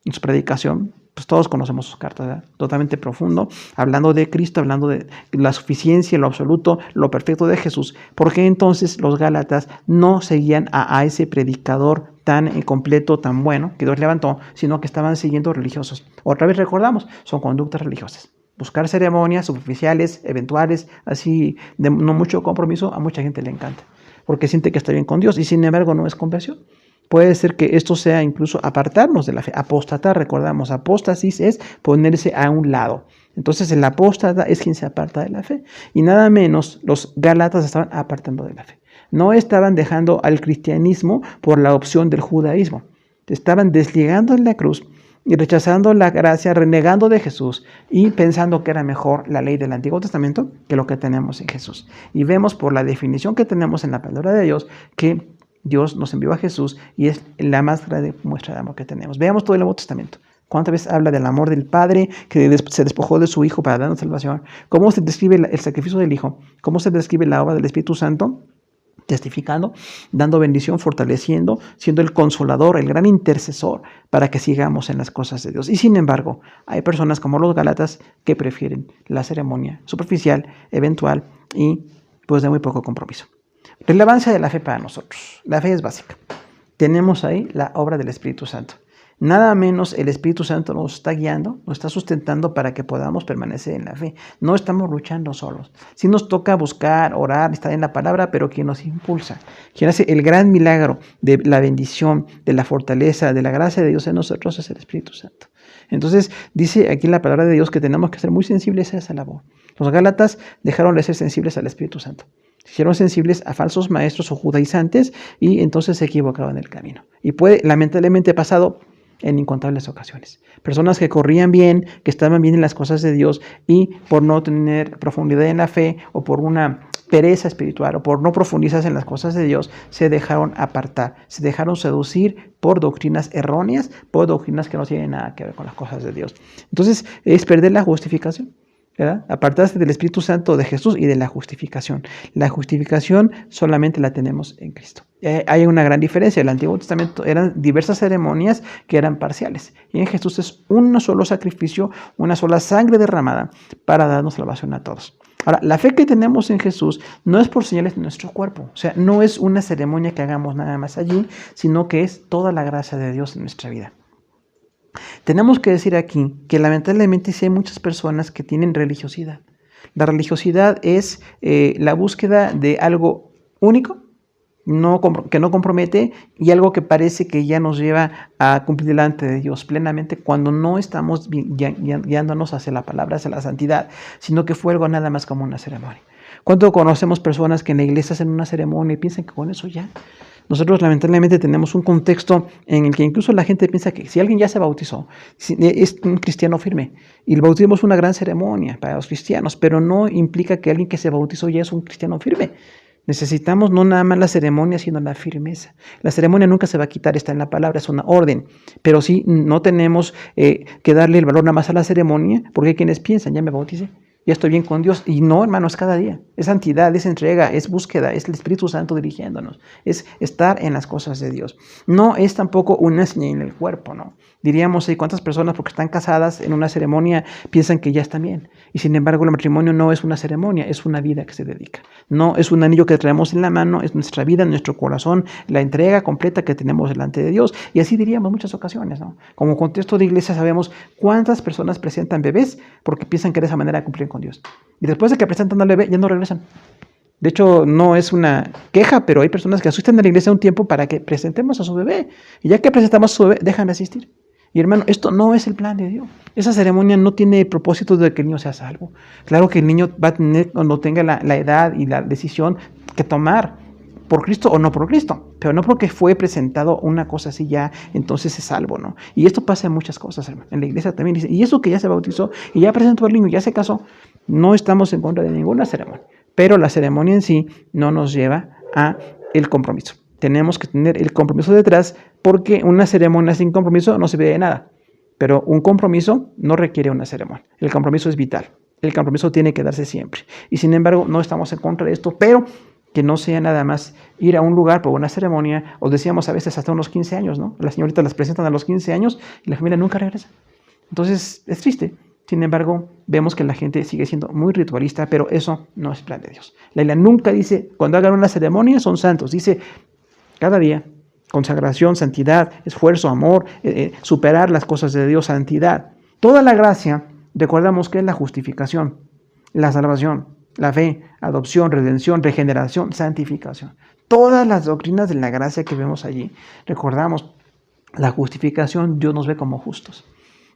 En su predicación, pues todos conocemos sus cartas, ¿verdad? Totalmente profundo, hablando de Cristo, hablando de la suficiencia, lo absoluto, lo perfecto de Jesús. ¿Por qué entonces los gálatas no seguían a ese predicador tan completo, tan bueno, que Dios levantó, sino que estaban siguiendo religiosos? Otra vez recordamos, son conductas religiosas. Buscar ceremonias superficiales, eventuales, así de no mucho compromiso, a mucha gente le encanta, porque siente que está bien con Dios y sin embargo no es conversión. Puede ser que esto sea incluso apartarnos de la fe. Apostatar, recordamos, apóstasis es ponerse a un lado. Entonces el apóstata es quien se aparta de la fe. Y nada menos los gálatas estaban apartando de la fe. No estaban dejando al cristianismo por la opción del judaísmo. Estaban desligando la cruz y rechazando la gracia, renegando de Jesús y pensando que era mejor la ley del Antiguo Testamento que lo que tenemos en Jesús. Y vemos por la definición que tenemos en la palabra de Dios que Dios nos envió a Jesús y es la más grande muestra de amor que tenemos. Veamos todo el Nuevo Testamento. ¿Cuántas veces habla del amor del Padre que se despojó de su Hijo para darnos salvación? ¿Cómo se describe el sacrificio del Hijo? ¿Cómo se describe la obra del Espíritu Santo? Testificando, dando bendición, fortaleciendo, siendo el consolador, el gran intercesor para que sigamos en las cosas de Dios. Y sin embargo, hay personas como los gálatas que prefieren la ceremonia superficial, eventual y pues de muy poco compromiso. Relevancia de la fe para nosotros. La fe es básica. Tenemos ahí la obra del Espíritu Santo. Nada menos el Espíritu Santo nos está guiando, nos está sustentando para que podamos permanecer en la fe. No estamos luchando solos. Sí nos toca buscar, orar, estar en la palabra, pero quien nos impulsa, quien hace el gran milagro de la bendición, de la fortaleza, de la gracia de Dios en nosotros es el Espíritu Santo. Entonces dice aquí en la palabra de Dios que tenemos que ser muy sensibles a esa labor. Los gálatas dejaron de ser sensibles al Espíritu Santo. Se hicieron sensibles a falsos maestros o judaizantes y entonces se equivocaron en el camino. Y puede, lamentablemente, pasado en incontables ocasiones. Personas que corrían bien, que estaban bien en las cosas de Dios y por no tener profundidad en la fe o por una pereza espiritual o por no profundizarse en las cosas de Dios, se dejaron apartar, se dejaron seducir por doctrinas erróneas, por doctrinas que no tienen nada que ver con las cosas de Dios. Entonces, es perder la justificación, ¿verdad? Apartarse del Espíritu Santo de Jesús y de la justificación. La justificación solamente la tenemos en Cristo. Hay una gran diferencia. En el Antiguo Testamento eran diversas ceremonias que eran parciales. Y en Jesús es un solo sacrificio, una sola sangre derramada para darnos salvación a todos. Ahora, la fe que tenemos en Jesús no es por señales de nuestro cuerpo. O sea, no es una ceremonia que hagamos nada más allí, sino que es toda la gracia de Dios en nuestra vida. Tenemos que decir aquí que lamentablemente sí hay muchas personas que tienen religiosidad. La religiosidad es la búsqueda de algo único, que no compromete y algo que parece que ya nos lleva a cumplir delante de Dios plenamente cuando no estamos guiándonos hacia la palabra, hacia la santidad, sino que fue algo nada más como una ceremonia. ¿Cuánto conocemos personas que en la iglesia hacen una ceremonia y piensan que con eso ya? Nosotros lamentablemente tenemos un contexto en el que incluso la gente piensa que si alguien ya se bautizó, es un cristiano firme. Y el bautismo es una gran ceremonia para los cristianos, pero no implica que alguien que se bautizó ya es un cristiano firme. Necesitamos no nada más la ceremonia, sino la firmeza. La ceremonia nunca se va a quitar, está en la palabra, es una orden. Pero sí, no tenemos que darle el valor nada más a la ceremonia, porque hay quienes piensan, ya me bauticé, ya estoy bien con Dios. Y no, hermanos, cada día. Es santidad, es entrega, es búsqueda, es el Espíritu Santo dirigiéndonos. Es estar en las cosas de Dios. No es tampoco una señal en el cuerpo, ¿no? Diríamos, ¿cuántas personas porque están casadas en una ceremonia piensan que ya están bien? Y sin embargo, el matrimonio no es una ceremonia, es una vida que se dedica. No es un anillo que traemos en la mano, es nuestra vida, nuestro corazón, la entrega completa que tenemos delante de Dios. Y así diríamos en muchas ocasiones, ¿no? Como contexto de iglesia sabemos cuántas personas presentan bebés porque piensan que de esa manera cumplen con Dios. Y después de que presentan al bebé, ya no regresan. De hecho, no es una queja, pero hay personas que asisten a la iglesia un tiempo para que presentemos a su bebé. Y ya que presentamos a su bebé, dejan de asistir. Y hermano, esto no es el plan de Dios. Esa ceremonia no tiene el propósito de que el niño sea salvo. Claro que el niño va a tener, cuando tenga la edad y la decisión, que tomar por Cristo o no por Cristo. Pero no porque fue presentado una cosa así ya, entonces es salvo, ¿no? Y esto pasa en muchas cosas, hermano. En la iglesia también dice, y eso que ya se bautizó y ya presentó al niño, ya se casó. No estamos en contra de ninguna ceremonia. Pero la ceremonia en sí no nos lleva a el compromiso. Tenemos que tener el compromiso detrás, porque una ceremonia sin compromiso no sirve de nada. Pero un compromiso no requiere una ceremonia. El compromiso es vital. El compromiso tiene que darse siempre. Y sin embargo, no estamos en contra de esto, pero que no sea nada más ir a un lugar por una ceremonia, o decíamos a veces hasta unos 15 años, ¿no? Las señoritas las presentan a los 15 años y la familia nunca regresa. Entonces, es triste. Sin embargo, vemos que la gente sigue siendo muy ritualista, pero eso no es plan de Dios. La Biblia nunca dice, cuando hagan una ceremonia son santos. Dice, cada día, consagración, santidad, esfuerzo, amor, superar las cosas de Dios, santidad. Toda la gracia, recordamos que es la justificación, la salvación, la fe, adopción, redención, regeneración, santificación. Todas las doctrinas de la gracia que vemos allí, recordamos, la justificación, Dios nos ve como justos.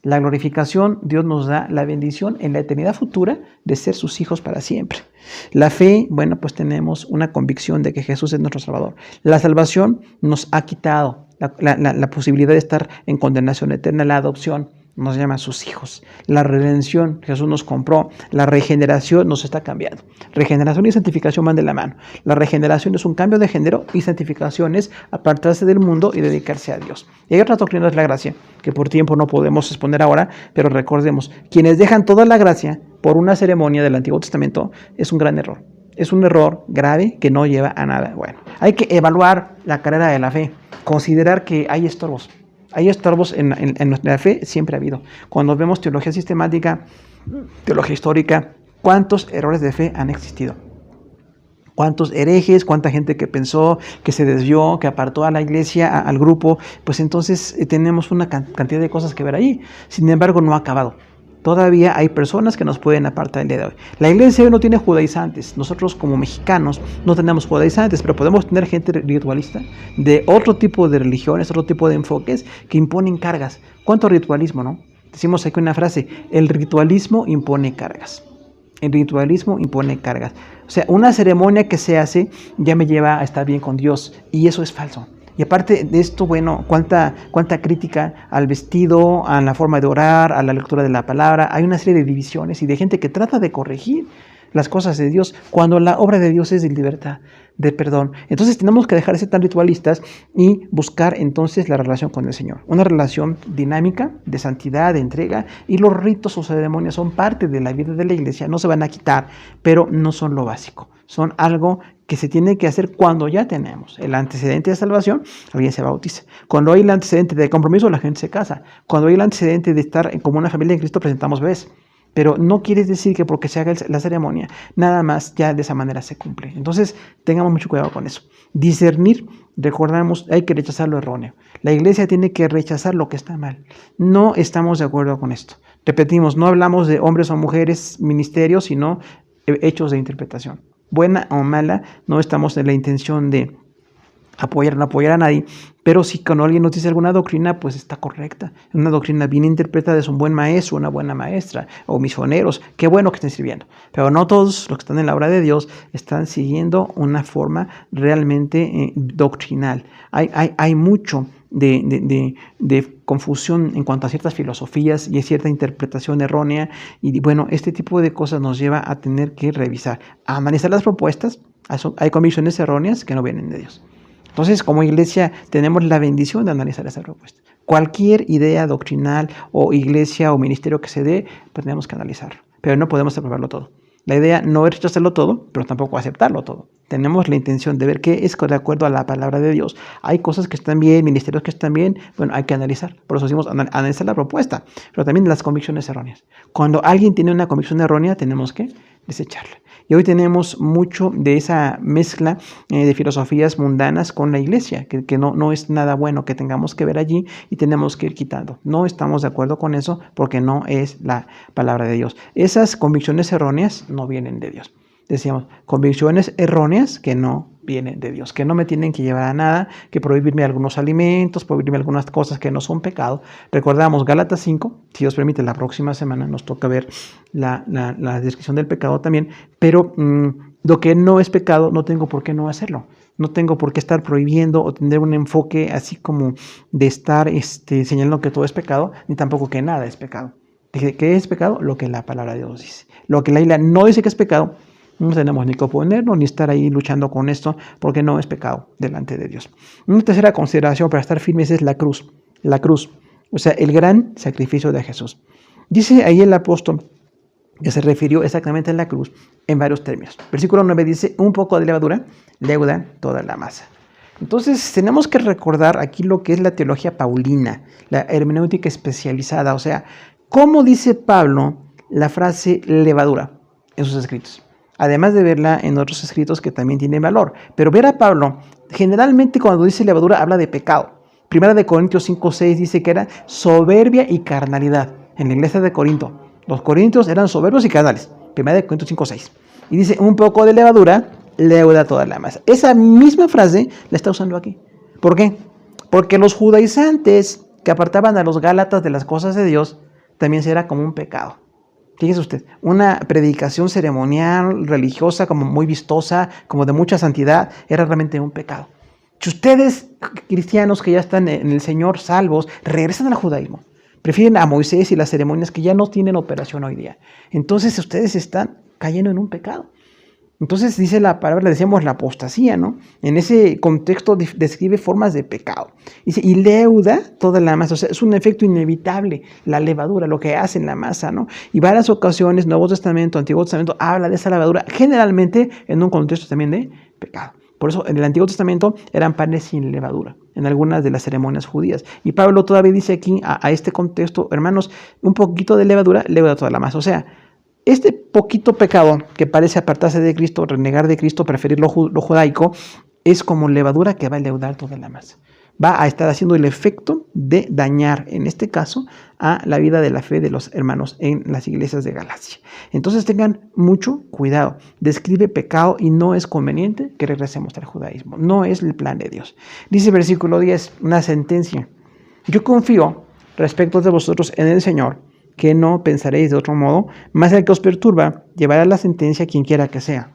La glorificación, Dios nos da la bendición en la eternidad futura de ser sus hijos para siempre. La fe, bueno, pues tenemos una convicción de que Jesús es nuestro Salvador. La salvación nos ha quitado la posibilidad de estar en condenación eterna. La adopción nos llama a sus hijos. La redención, Jesús nos compró. La regeneración nos está cambiando. Regeneración y santificación van de la mano. La regeneración es un cambio de género y santificación es apartarse del mundo y dedicarse a Dios. Y hay otras doctrinas de la gracia que por tiempo no podemos exponer ahora, pero recordemos, quienes dejan toda la gracia por una ceremonia del Antiguo Testamento es un gran error. Es un error grave que no lleva a nada bueno. Hay que evaluar la carrera de la fe, considerar que hay estorbos. Hay estorbos en nuestra fe, siempre ha habido. Cuando vemos teología sistemática, teología histórica, ¿cuántos errores de fe han existido? ¿Cuántos herejes? ¿Cuánta gente que pensó, que se desvió, que apartó a la iglesia, al grupo? Pues entonces tenemos una cantidad de cosas que ver ahí. Sin embargo, no ha acabado. Todavía hay personas que nos pueden apartar el día de hoy. La iglesia hoy no tiene judaizantes. Nosotros como mexicanos no tenemos judaizantes, pero podemos tener gente ritualista de otro tipo de religiones, otro tipo de enfoques que imponen cargas. ¿Cuánto ritualismo, no? Decimos aquí una frase, el ritualismo impone cargas. El ritualismo impone cargas. O sea, una ceremonia que se hace ya me lleva a estar bien con Dios, y eso es falso. Y aparte de esto, bueno, cuánta crítica al vestido, a la forma de orar, a la lectura de la palabra. Hay una serie de divisiones y de gente que trata de corregir las cosas de Dios cuando la obra de Dios es de libertad, de perdón. Entonces tenemos que dejar de ser tan ritualistas y buscar entonces la relación con el Señor. Una relación dinámica, de santidad, de entrega, y los ritos o ceremonias son parte de la vida de la iglesia, no se van a quitar, pero no son lo básico. Son algo que se tiene que hacer cuando ya tenemos el antecedente de salvación, alguien se bautiza. Cuando hay el antecedente de compromiso, la gente se casa. Cuando hay el antecedente de estar como una familia en Cristo, presentamos bebés. Pero no quiere decir que porque se haga la ceremonia, nada más ya de esa manera se cumple. Entonces, tengamos mucho cuidado con eso. Discernir, recordamos, hay que rechazar lo erróneo. La iglesia tiene que rechazar lo que está mal. No estamos de acuerdo con esto. Repetimos, no hablamos de hombres o mujeres, ministerios, sino hechos de interpretación. Buena o mala, no estamos en la intención de apoyar o no apoyar a nadie, pero si cuando alguien nos dice alguna doctrina, pues está correcta. Una doctrina bien interpretada es un buen maestro, una buena maestra, o misioneros, qué bueno que estén sirviendo. Pero no todos los que están en la obra de Dios están siguiendo una forma realmente doctrinal. Hay mucho de confusión en cuanto a ciertas filosofías y cierta interpretación errónea, y bueno, este tipo de cosas nos lleva a tener que revisar, a analizar las propuestas. Hay convicciones erróneas que no vienen de Dios. Entonces, como iglesia, tenemos la bendición de analizar esa propuesta. Cualquier idea doctrinal o iglesia o ministerio que se dé, pues tenemos que analizarlo. Pero no podemos aprobarlo todo. La idea no es rechazarlo todo, pero tampoco aceptarlo todo. Tenemos la intención de ver qué es de acuerdo a la palabra de Dios. Hay cosas que están bien, ministerios que están bien, bueno, hay que analizar. Por eso decimos analizar la propuesta, pero también las convicciones erróneas. Cuando alguien tiene una convicción errónea, tenemos que desecharla. Y hoy tenemos mucho de esa mezcla de filosofías mundanas con la iglesia, que no es nada bueno que tengamos que ver allí y tenemos que ir quitando. No estamos de acuerdo con eso porque no es la palabra de Dios. Esas convicciones erróneas no vienen de Dios. Decíamos, convicciones erróneas que no vienen de Dios, que no me tienen que llevar a nada, que prohibirme algunos alimentos, prohibirme algunas cosas que no son pecado. Recordamos Gálatas 5, si Dios permite, la próxima semana nos toca ver la descripción del pecado también, pero lo que no es pecado no tengo por qué no hacerlo. No tengo por qué estar prohibiendo o tener un enfoque así como de estar señalando que todo es pecado, ni tampoco que nada es pecado. ¿Qué es pecado? Lo que la palabra de Dios dice. Lo que la Biblia no dice que es pecado, no tenemos ni que oponernos ni estar ahí luchando con esto, porque no es pecado delante de Dios. Una tercera consideración para estar firmes es la cruz. La cruz, o sea, el gran sacrificio de Jesús. Dice ahí el apóstol que se refirió exactamente a la cruz en varios términos. Versículo 9 dice, un poco de levadura leuda toda la masa. Entonces tenemos que recordar aquí lo que es la teología paulina, la hermenéutica especializada, o sea, cómo dice Pablo la frase levadura en sus escritos. Además de verla en otros escritos que también tienen valor. Pero ver a Pablo, generalmente cuando dice levadura habla de pecado. Primera de Corintios 5:6 dice que era soberbia y carnalidad en la iglesia de Corinto. Los corintios eran soberbios y carnales. Primera de Corintios 5:6. Y dice, un poco de levadura leuda toda la masa. Esa misma frase la está usando aquí. ¿Por qué? Porque los judaizantes que apartaban a los gálatas de las cosas de Dios, también será como un pecado. Fíjese usted, una predicación ceremonial, religiosa, como muy vistosa, como de mucha santidad, era realmente un pecado. Si ustedes, cristianos que ya están en el Señor salvos, regresan al judaísmo, prefieren a Moisés y las ceremonias que ya no tienen operación hoy día, entonces ustedes están cayendo en un pecado. Entonces dice la palabra, decíamos la apostasía, ¿no? En ese contexto describe formas de pecado. Dice, y leuda toda la masa, o sea, es un efecto inevitable, la levadura, lo que hace en la masa, ¿no? Y varias ocasiones, Nuevo Testamento, Antiguo Testamento, habla de esa levadura, generalmente en un contexto también de pecado. Por eso en el Antiguo Testamento eran panes sin levadura, en algunas de las ceremonias judías. Y Pablo todavía dice aquí, a este contexto, hermanos, un poquito de levadura leuda toda la masa, o sea, este poquito pecado que parece apartarse de Cristo, renegar de Cristo, preferir lo judaico, es como levadura que va a leudar toda la masa. Va a estar haciendo el efecto de dañar, en este caso, a la vida de la fe de los hermanos en las iglesias de Galacia. Entonces tengan mucho cuidado. Describe pecado y no es conveniente que regresemos al judaísmo. No es el plan de Dios. Dice versículo 10, una sentencia. Yo confío respecto de vosotros en el Señor, que no pensaréis de otro modo, más el que os perturba llevará la sentencia quien quiera que sea.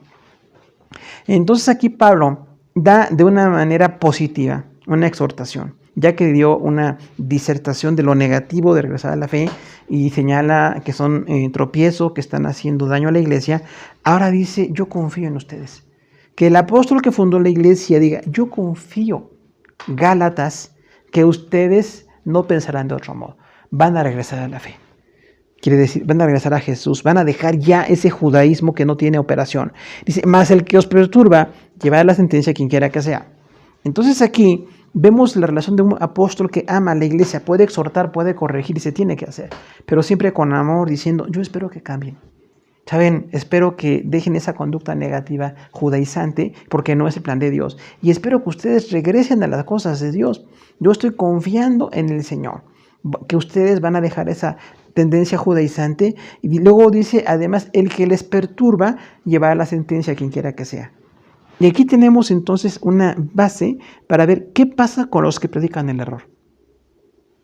Entonces aquí Pablo da de una manera positiva una exhortación, ya que dio una disertación de lo negativo de regresar a la fe y señala que son tropiezos, que están haciendo daño a la iglesia. Ahora dice, yo confío en ustedes. Que el apóstol que fundó la iglesia diga, yo confío, Gálatas, que ustedes no pensarán de otro modo, van a regresar a la fe. Quiere decir, van a regresar a Jesús, van a dejar ya ese judaísmo que no tiene operación. Dice, más el que os perturba, llevará la sentencia a quien quiera que sea. Entonces aquí vemos la relación de un apóstol que ama a la iglesia, puede exhortar, puede corregir y se tiene que hacer, pero siempre con amor, diciendo, yo espero que cambien. Saben, espero que dejen esa conducta negativa judaizante, porque no es el plan de Dios. Y espero que ustedes regresen a las cosas de Dios. Yo estoy confiando en el Señor, que ustedes van a dejar esa tendencia judaizante. Y luego dice, además, el que les perturba llevará la sentencia a quien quiera que sea. Y aquí tenemos entonces una base para ver qué pasa con los que predican el error.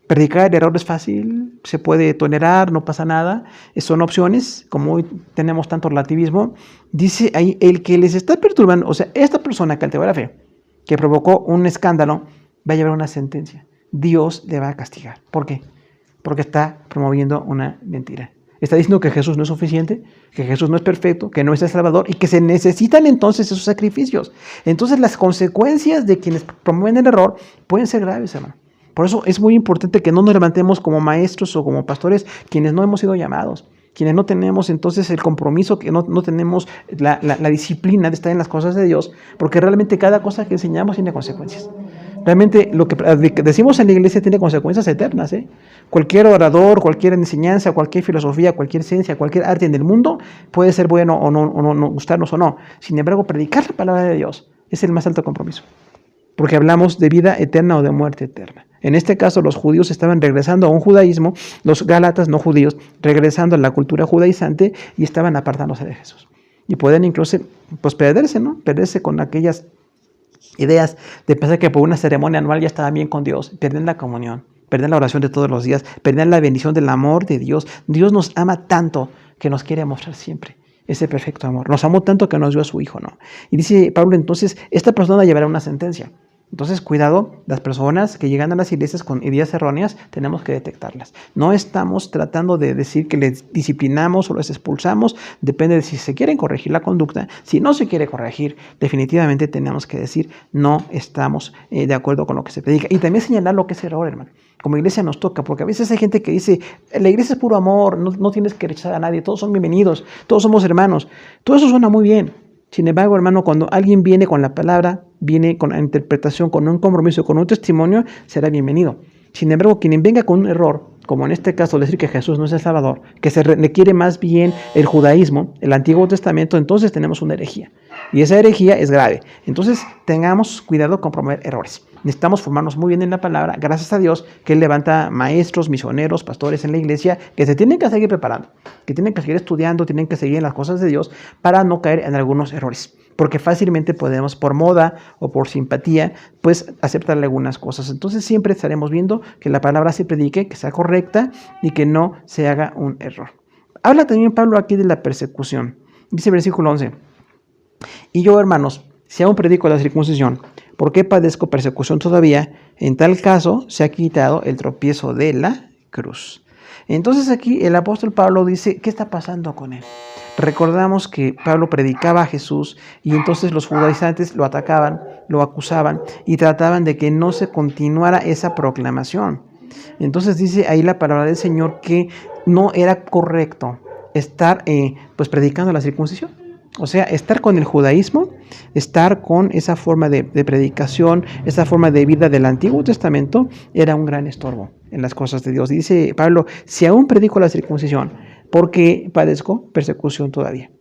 Predicar el error es fácil, se puede tolerar, no pasa nada, son opciones, como hoy tenemos tanto relativismo. Dice ahí, el que les está perturbando, o sea, esta persona que alteró la fe, que provocó un escándalo, va a llevar una sentencia. Dios le va a castigar. ¿Por qué? Porque está promoviendo una mentira. Está diciendo que Jesús no es suficiente, que Jesús no es perfecto, que no es el Salvador y que se necesitan entonces esos sacrificios. Entonces las consecuencias de quienes promueven el error pueden ser graves, hermano. Por eso es muy importante que no nos levantemos como maestros o como pastores quienes no hemos sido llamados, quienes no tenemos entonces el compromiso, que no tenemos la disciplina de estar en las cosas de Dios, porque realmente cada cosa que enseñamos tiene consecuencias. Realmente lo que decimos en la iglesia tiene consecuencias eternas. Cualquier orador, cualquier enseñanza, cualquier filosofía, cualquier ciencia, cualquier arte en el mundo puede ser bueno o no gustarnos o no. Sin embargo, predicar la palabra de Dios es el más alto compromiso, porque hablamos de vida eterna o de muerte eterna. En este caso, los judíos estaban regresando a un judaísmo, los gálatas no judíos regresando a la cultura judaizante y estaban apartándose de Jesús. Y pueden incluso pues, perderse con aquellas ideas de pensar que por una ceremonia anual ya estaban bien con Dios, pierden la comunión, pierden la oración de todos los días, pierden la bendición del amor de Dios. Dios nos ama tanto que nos quiere mostrar siempre ese perfecto amor. Nos amó tanto que nos dio a su Hijo, ¿no? Y dice Pablo, entonces, esta persona llevará una sentencia. Entonces, cuidado, las personas que llegan a las iglesias con ideas erróneas, tenemos que detectarlas. No estamos tratando de decir que les disciplinamos o les expulsamos, depende de si se quieren corregir la conducta. Si no se quiere corregir, definitivamente tenemos que decir, no estamos de acuerdo con lo que se predica. Y también señalar lo que es error, hermano. Como iglesia nos toca, porque a veces hay gente que dice, la iglesia es puro amor, no tienes que rechazar a nadie, todos son bienvenidos, todos somos hermanos. Todo eso suena muy bien. Sin embargo, hermano, cuando alguien viene con la palabra, viene con la interpretación, con un compromiso, con un testimonio, será bienvenido. Sin embargo, quien venga con un error, como en este caso decir que Jesús no es el Salvador, que se requiere más bien el judaísmo, el Antiguo Testamento, entonces tenemos una herejía. Y esa herejía es grave. Entonces, tengamos cuidado con promover errores. Necesitamos formarnos muy bien en la palabra, gracias a Dios que Él levanta maestros, misioneros, pastores en la iglesia que se tienen que seguir preparando, que tienen que seguir estudiando, tienen que seguir en las cosas de Dios para no caer en algunos errores. Porque fácilmente podemos, por moda o por simpatía, pues aceptarle algunas cosas. Entonces siempre estaremos viendo que la palabra se predique, que sea correcta y que no se haga un error. Habla también Pablo aquí de la persecución. Dice versículo 11. Y yo, hermanos, si aún predico la circuncisión, ¿por qué padezco persecución todavía? En tal caso se ha quitado el tropiezo de la cruz. Entonces aquí el apóstol Pablo dice, ¿qué está pasando con él? Recordamos que Pablo predicaba a Jesús y entonces los judaizantes lo atacaban, lo acusaban y trataban de que no se continuara esa proclamación. Entonces dice ahí la palabra del Señor que no era correcto estar pues predicando la circuncisión. O sea, estar con el judaísmo, estar con esa forma de predicación, esa forma de vida del Antiguo Testamento, era un gran estorbo en las cosas de Dios. Dice Pablo, si aún predico la circuncisión, ¿por qué padezco persecución todavía?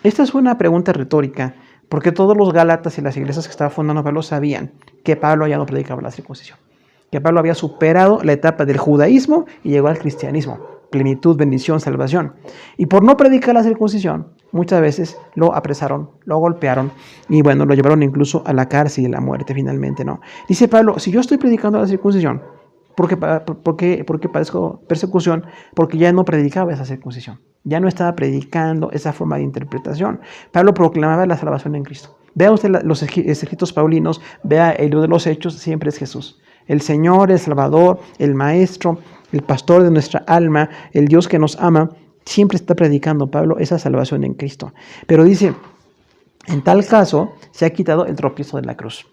Esta es una pregunta retórica, porque todos los gálatas y las iglesias que estaba fundando Pablo sabían que Pablo ya no predicaba la circuncisión, que Pablo había superado la etapa del judaísmo y llegó al cristianismo, plenitud, bendición, salvación. Y por no predicar la circuncisión, muchas veces lo apresaron, lo golpearon y bueno, lo llevaron incluso a la cárcel y a la muerte finalmente, ¿no? Dice Pablo, si yo estoy predicando la circuncisión, ¿por qué padezco persecución? Porque ya no predicaba esa circuncisión, ya no estaba predicando esa forma de interpretación. Pablo proclamaba la salvación en Cristo. Vea usted los escritos paulinos, vea el libro de los Hechos, siempre es Jesús. El Señor, el Salvador, el Maestro, el Pastor de nuestra alma, el Dios que nos ama, siempre está predicando Pablo esa salvación en Cristo. Pero dice, en tal caso se ha quitado el tropiezo de la cruz.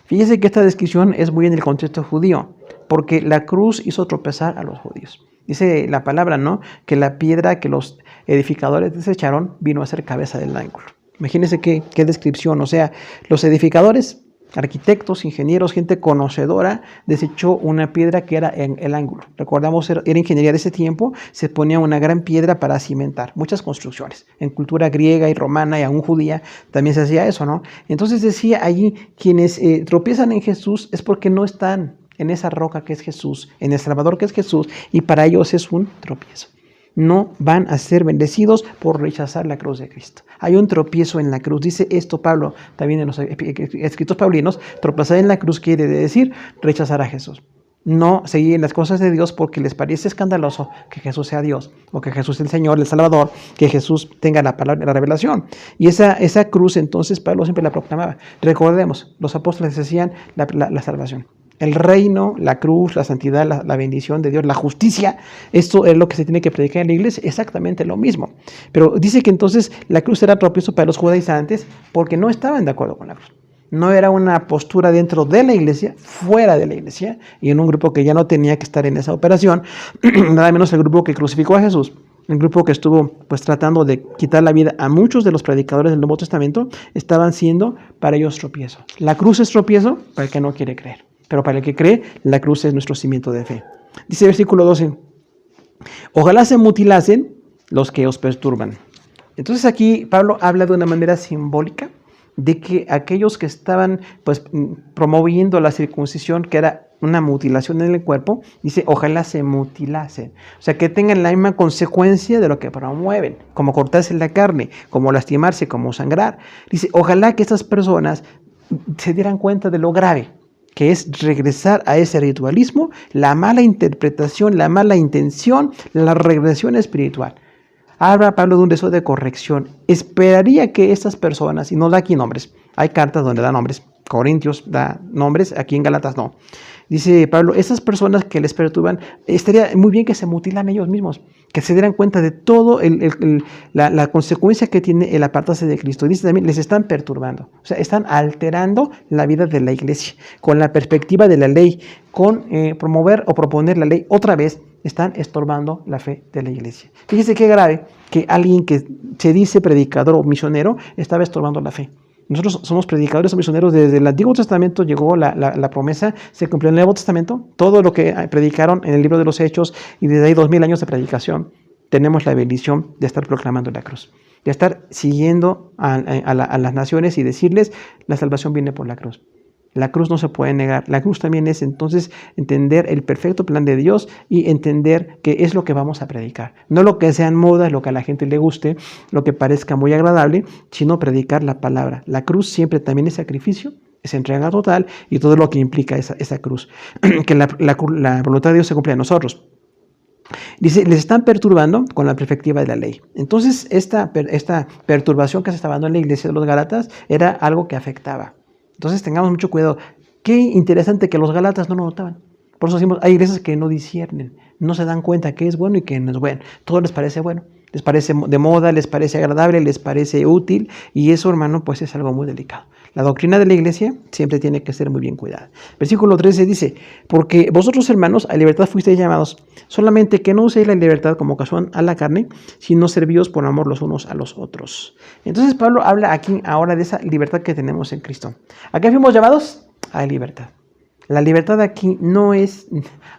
Fíjese que esta descripción es muy en el contexto judío, porque la cruz hizo tropezar a los judíos. Dice la palabra, ¿no?, que la piedra que los edificadores desecharon vino a ser cabeza del ángulo. Imagínense qué descripción. O sea, los edificadores, arquitectos, ingenieros, gente conocedora, desechó una piedra que era en el ángulo. Recordamos, era ingeniería de ese tiempo, se ponía una gran piedra para cimentar muchas construcciones. En cultura griega y romana y aún judía también se hacía eso, ¿no? Entonces decía allí, quienes tropiezan en Jesús es porque no están en esa roca que es Jesús, en el Salvador que es Jesús, y para ellos es un tropiezo. no van a ser bendecidos por rechazar la cruz de Cristo. Hay un tropiezo en la cruz. Dice esto Pablo, también en los escritos paulinos, tropezar en la cruz quiere decir rechazar a Jesús. No seguir las cosas de Dios porque les parece escandaloso que Jesús sea Dios, o que Jesús es el Señor, el Salvador, que Jesús tenga la palabra, la revelación. Y esa cruz entonces Pablo siempre la proclamaba. Recordemos, los apóstoles decían la salvación. El reino, la cruz, la santidad, la bendición de Dios, la justicia, esto es lo que se tiene que predicar en la iglesia, exactamente lo mismo. Pero dice que entonces la cruz era tropiezo para los judaizantes porque no estaban de acuerdo con la cruz. No era una postura dentro de la iglesia, fuera de la iglesia, y en un grupo que ya no tenía que estar en esa operación, nada menos el grupo que crucificó a Jesús. El grupo que estuvo pues tratando de quitar la vida a muchos de los predicadores del Nuevo Testamento, estaban siendo para ellos tropiezo. La cruz es tropiezo para el que no quiere creer. Pero para el que cree, la cruz es nuestro cimiento de fe. Dice el versículo 12, ojalá se mutilasen los que os perturban. Entonces aquí Pablo habla de una manera simbólica de que aquellos que estaban pues promoviendo la circuncisión, que era una mutilación en el cuerpo, dice ojalá se mutilasen. O sea, que tengan la misma consecuencia de lo que promueven, como cortarse la carne, como lastimarse, como sangrar. Dice ojalá que estas personas se dieran cuenta de lo grave que es regresar a ese ritualismo, la mala interpretación, la mala intención, la regresión espiritual. Habla Pablo de un deseo de corrección. Esperaría que estas personas, y no da aquí nombres, hay cartas donde da nombres, Corintios da nombres, aquí en Gálatas no. Dice Pablo, esas personas que les perturban, estaría muy bien que se mutilan ellos mismos, que se dieran cuenta de todo la consecuencia que tiene el apartarse de Cristo. Dice también, les están perturbando, o sea, están alterando la vida de la iglesia, con la perspectiva de la ley, con promover o proponer la ley otra vez, están estorbando la fe de la iglesia. Fíjese qué grave que alguien que se dice predicador o misionero estaba estorbando la fe. Nosotros somos predicadores o misioneros. Desde el Antiguo Testamento llegó la promesa, se cumplió en el Nuevo Testamento. Todo lo que predicaron en el libro de los Hechos, y desde ahí 2000 años de predicación, tenemos la bendición de estar proclamando la cruz, de estar siguiendo a las naciones y decirles, la salvación viene por la cruz. La cruz no se puede negar. La cruz también es entonces entender el perfecto plan de Dios y entender que es lo que vamos a predicar. No lo que sean modas, lo que a la gente le guste, lo que parezca muy agradable, sino predicar la palabra. La cruz siempre también es sacrificio, es entrega total y todo lo que implica esa cruz. Que la voluntad de Dios se cumple a nosotros. Dice, les están perturbando con la perspectiva de la ley. Entonces, esta perturbación que se estaba dando en la iglesia de los Gálatas era algo que afectaba. Entonces tengamos mucho cuidado. Qué interesante que los Gálatas no lo notaban. Por eso decimos, hay iglesias que no disciernen, no se dan cuenta qué es bueno y qué no es bueno. Todo les parece bueno, les parece de moda, les parece agradable, les parece útil, y eso, hermano, pues es algo muy delicado. La doctrina de la iglesia siempre tiene que ser muy bien cuidada. Versículo 13 dice, porque vosotros, hermanos, a libertad fuisteis llamados, solamente que no uséis la libertad como ocasión a la carne, sino servíos por amor los unos a los otros. Entonces Pablo habla aquí ahora de esa libertad que tenemos en Cristo. ¿A qué fuimos llamados? A libertad. La libertad aquí no es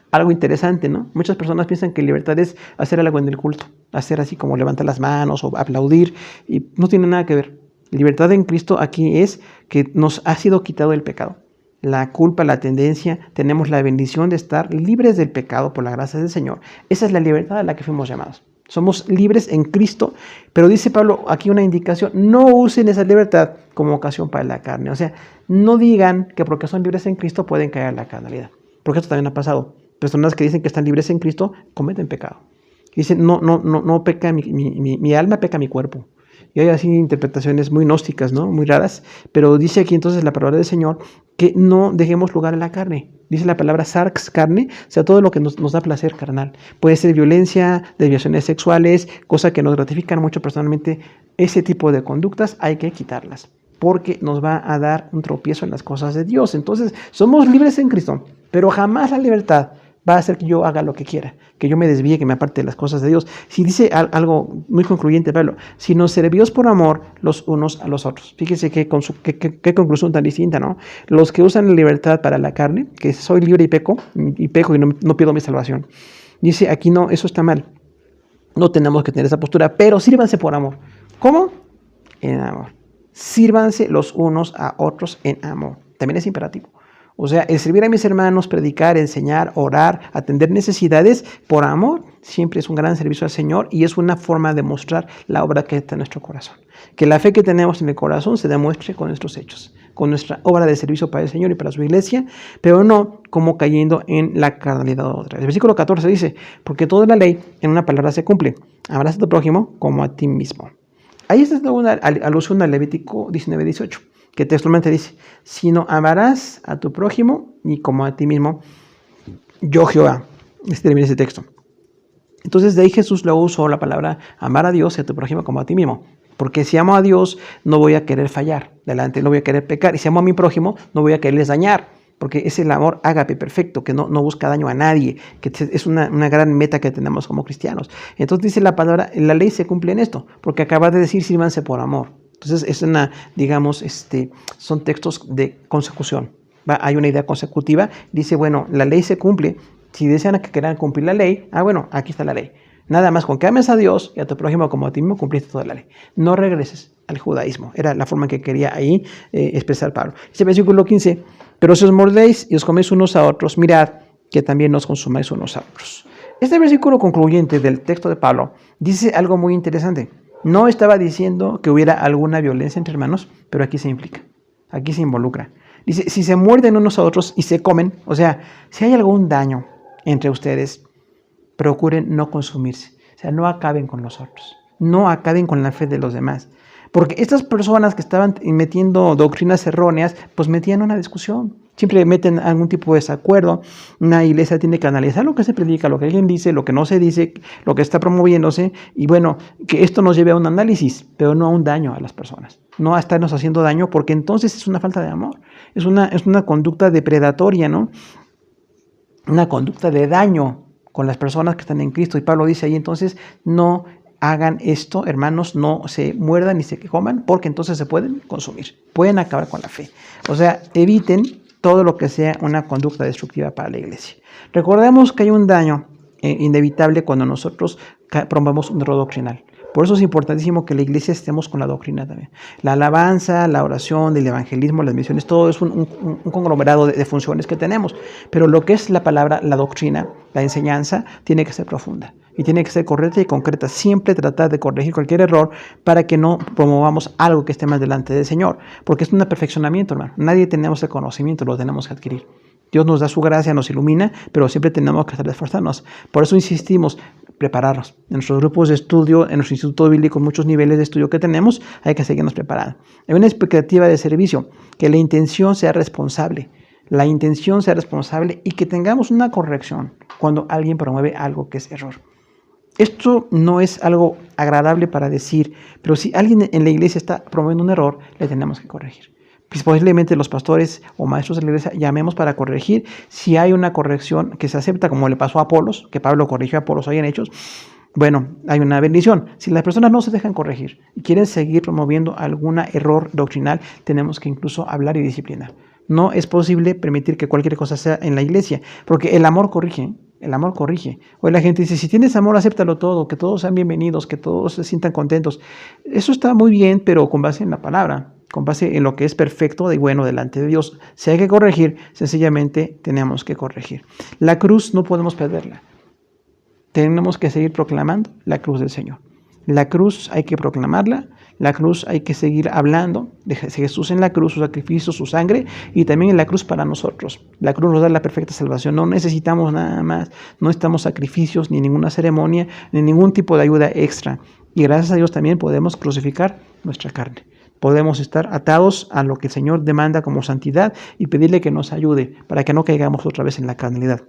algo interesante, ¿no? Muchas personas piensan que libertad es hacer algo en el culto, hacer así como levantar las manos o aplaudir, y no tiene nada que ver. Libertad en Cristo aquí es que nos ha sido quitado el pecado, la culpa, la tendencia. Tenemos la bendición de estar libres del pecado por la gracia del Señor. Esa es la libertad a la que fuimos llamados. Somos libres en Cristo, pero dice Pablo aquí una indicación: no usen esa libertad como ocasión para la carne. O sea, no digan que porque son libres en Cristo pueden caer en la carnalidad, porque esto también ha pasado. Personas que dicen que están libres en Cristo cometen pecado. Dicen, no peca mi alma, peca mi cuerpo. Y hay así interpretaciones muy gnósticas, ¿no? Muy raras. Pero dice aquí entonces la palabra del Señor que no dejemos lugar a la carne. Dice la palabra sarx, carne, o sea, todo lo que nos da placer carnal. Puede ser violencia, desviaciones sexuales, cosas que nos gratifican mucho personalmente. Ese tipo de conductas hay que quitarlas, porque nos va a dar un tropiezo en las cosas de Dios. Entonces, somos libres en Cristo, pero jamás la libertad va a hacer que yo haga lo que quiera, que yo me desvíe, que me aparte de las cosas de Dios. Si dice algo muy concluyente, Pablo, si nos servíos por amor los unos a los otros. Fíjese qué conclusión tan distinta, ¿no? Los que usan la libertad para la carne, que soy libre y peco y no pido mi salvación. Dice aquí, no, eso está mal. No tenemos que tener esa postura, pero sírvanse por amor. ¿Cómo? En amor. Sírvanse los unos a otros en amor. También es imperativo. O sea, el servir a mis hermanos, predicar, enseñar, orar, atender necesidades por amor, siempre es un gran servicio al Señor y es una forma de mostrar la obra que está en nuestro corazón. Que la fe que tenemos en el corazón se demuestre con nuestros hechos, con nuestra obra de servicio para el Señor y para su iglesia, pero no como cayendo en la carnalidad otra. El versículo 14 dice, porque toda la ley en una palabra se cumple, amarás a tu prójimo como a ti mismo. Ahí está una alusión al Levítico 19:18. Que textualmente dice, sino amarás a tu prójimo y como a ti mismo, yo Jehová. Termina ese texto. Entonces de ahí Jesús luego usó la palabra amar a Dios y a tu prójimo como a ti mismo. Porque si amo a Dios, no voy a querer fallar delante, no voy a querer pecar. Y si amo a mi prójimo, no voy a quererles dañar. Porque es el amor ágape perfecto, que no busca daño a nadie, que es una gran meta que tenemos como cristianos. Entonces dice la palabra, la ley se cumple en esto, porque acaba de decir sírvanse por amor. Entonces es una, digamos, son textos de consecución. Hay una idea consecutiva. Dice, bueno, la ley se cumple. Si desean que quieran cumplir la ley, bueno, aquí está la ley. Nada más con que ames a Dios y a tu prójimo como a ti mismo, cumpliste toda la ley. No regreses al judaísmo. Era la forma en que quería ahí expresar Pablo. Dice versículo 15, pero si os mordéis y os coméis unos a otros, mirad que también nos consumáis unos a otros. Este versículo concluyente del texto de Pablo dice algo muy interesante. No estaba diciendo que hubiera alguna violencia entre hermanos, pero aquí se implica, aquí se involucra. Dice, si se muerden unos a otros y se comen, o sea, si hay algún daño entre ustedes, procuren no consumirse. O sea, no acaben con los otros, no acaben con la fe de los demás. Porque estas personas que estaban metiendo doctrinas erróneas, pues metían una discusión. Siempre meten algún tipo de desacuerdo. Una iglesia tiene que analizar lo que se predica, lo que alguien dice, lo que no se dice, lo que está promoviéndose. Y bueno, que esto nos lleve a un análisis, pero no a un daño a las personas. No a estarnos haciendo daño, porque entonces es una falta de amor. Es una conducta depredatoria, ¿no? Una conducta de daño con las personas que están en Cristo. Y Pablo dice ahí, entonces, no hagan esto, hermanos, no se muerdan ni se coman, porque entonces se pueden consumir, pueden acabar con la fe. O sea, eviten todo lo que sea una conducta destructiva para la iglesia. Recordemos que hay un daño inevitable cuando nosotros promovemos un error doctrinal. Por eso es importantísimo que la iglesia estemos con la doctrina también. La alabanza, la oración, el evangelismo, las misiones, todo es un conglomerado de funciones que tenemos. Pero lo que es la palabra, la doctrina, la enseñanza, tiene que ser profunda. Y tiene que ser correcta y concreta. Siempre tratar de corregir cualquier error para que no promovamos algo que esté más delante del Señor. Porque es un perfeccionamiento, hermano. Nadie tenemos el conocimiento, lo tenemos que adquirir. Dios nos da su gracia, nos ilumina, pero siempre tenemos que esforzarnos. Por eso insistimos, prepararnos. En nuestros grupos de estudio, en nuestro instituto bíblico, muchos niveles de estudio que tenemos, hay que seguirnos preparando. Hay una expectativa de servicio, que la intención sea responsable. La intención sea responsable y que tengamos una corrección cuando alguien promueve algo que es error. Esto no es algo agradable para decir, pero si alguien en la iglesia está promoviendo un error, le tenemos que corregir. Pues posiblemente los pastores o maestros de la iglesia llamemos para corregir. Si hay una corrección que se acepta, como le pasó a Apolos, que Pablo corrigió a Apolos ahí en Hechos, bueno, hay una bendición. Si las personas no se dejan corregir y quieren seguir promoviendo algún error doctrinal, tenemos que incluso hablar y disciplinar. No es posible permitir que cualquier cosa sea en la iglesia, porque el amor corrige. El amor corrige. Hoy la gente dice, si tienes amor, acéptalo todo, que todos sean bienvenidos, que todos se sientan contentos. Eso está muy bien, pero con base en la palabra, con base en lo que es perfecto y bueno delante de Dios. Si hay que corregir, sencillamente tenemos que corregir. La cruz no podemos perderla. Tenemos que seguir proclamando la cruz del Señor. La cruz hay que proclamarla. La cruz hay que seguir hablando de Jesús en la cruz, su sacrificio, su sangre, y también en la cruz para nosotros. La cruz nos da la perfecta salvación. No necesitamos nada más, no necesitamos sacrificios, ni ninguna ceremonia, ni ningún tipo de ayuda extra. Y gracias a Dios también podemos crucificar nuestra carne. Podemos estar atados a lo que el Señor demanda como santidad y pedirle que nos ayude para que no caigamos otra vez en la carnalidad.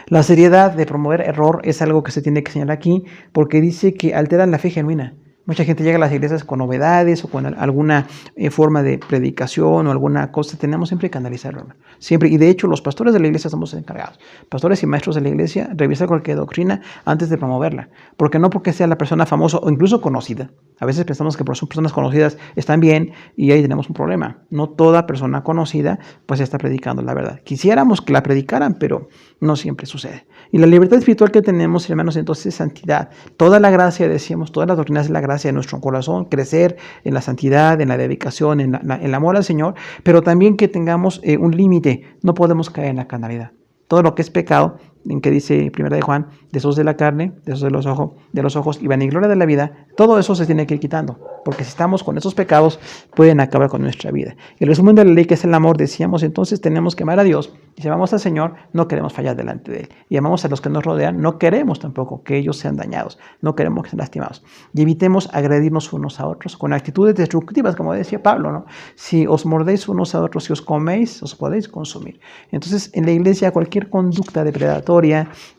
La seriedad de promover error es algo que se tiene que señalar aquí porque dice que altera la fe genuina. Mucha gente llega a las iglesias con novedades o con alguna forma de predicación o alguna cosa. Tenemos siempre que analizarlo. Siempre. Y de hecho, los pastores de la iglesia somos encargados. Pastores y maestros de la iglesia, revisar cualquier doctrina antes de promoverla. Porque no porque sea la persona famosa o incluso conocida. A veces pensamos que por son personas conocidas están bien y ahí tenemos un problema. No toda persona conocida pues está predicando la verdad. Quisiéramos que la predicaran, pero no siempre sucede. Y la libertad espiritual que tenemos, hermanos, entonces es santidad. Toda la gracia, decíamos, todas las doctrinas de la gracia hacia nuestro corazón, crecer en la santidad, en la dedicación, en el amor al Señor, pero también que tengamos un límite. No podemos caer en la carnalidad. Todo lo que es pecado, en que dice 1 de Juan, deseos de la carne, deseos de los ojos y vanagloria de la vida, todo eso se tiene que ir quitando, porque si estamos con esos pecados, pueden acabar con nuestra vida. El resumen de la ley, que es el amor, decíamos, entonces tenemos que amar a Dios, y si amamos al Señor, no queremos fallar delante de Él, y amamos a los que nos rodean, no queremos tampoco que ellos sean dañados, no queremos que sean lastimados, y evitemos agredirnos unos a otros con actitudes destructivas, como decía Pablo, ¿no? Si os mordéis unos a otros, si os coméis, os podéis consumir. Entonces, en la iglesia, cualquier conducta depredatoria,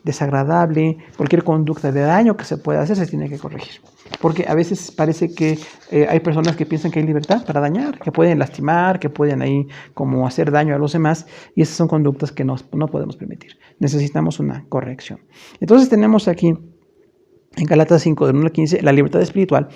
desagradable, cualquier conducta de daño que se pueda hacer, se tiene que corregir. Porque a veces parece que hay personas que piensan que hay libertad para dañar, que pueden lastimar, que pueden ahí como hacer daño a los demás, y esas son conductas que no podemos permitir. Necesitamos una corrección. Entonces tenemos aquí en Gálatas 5, del 1 al 15, la libertad espiritual.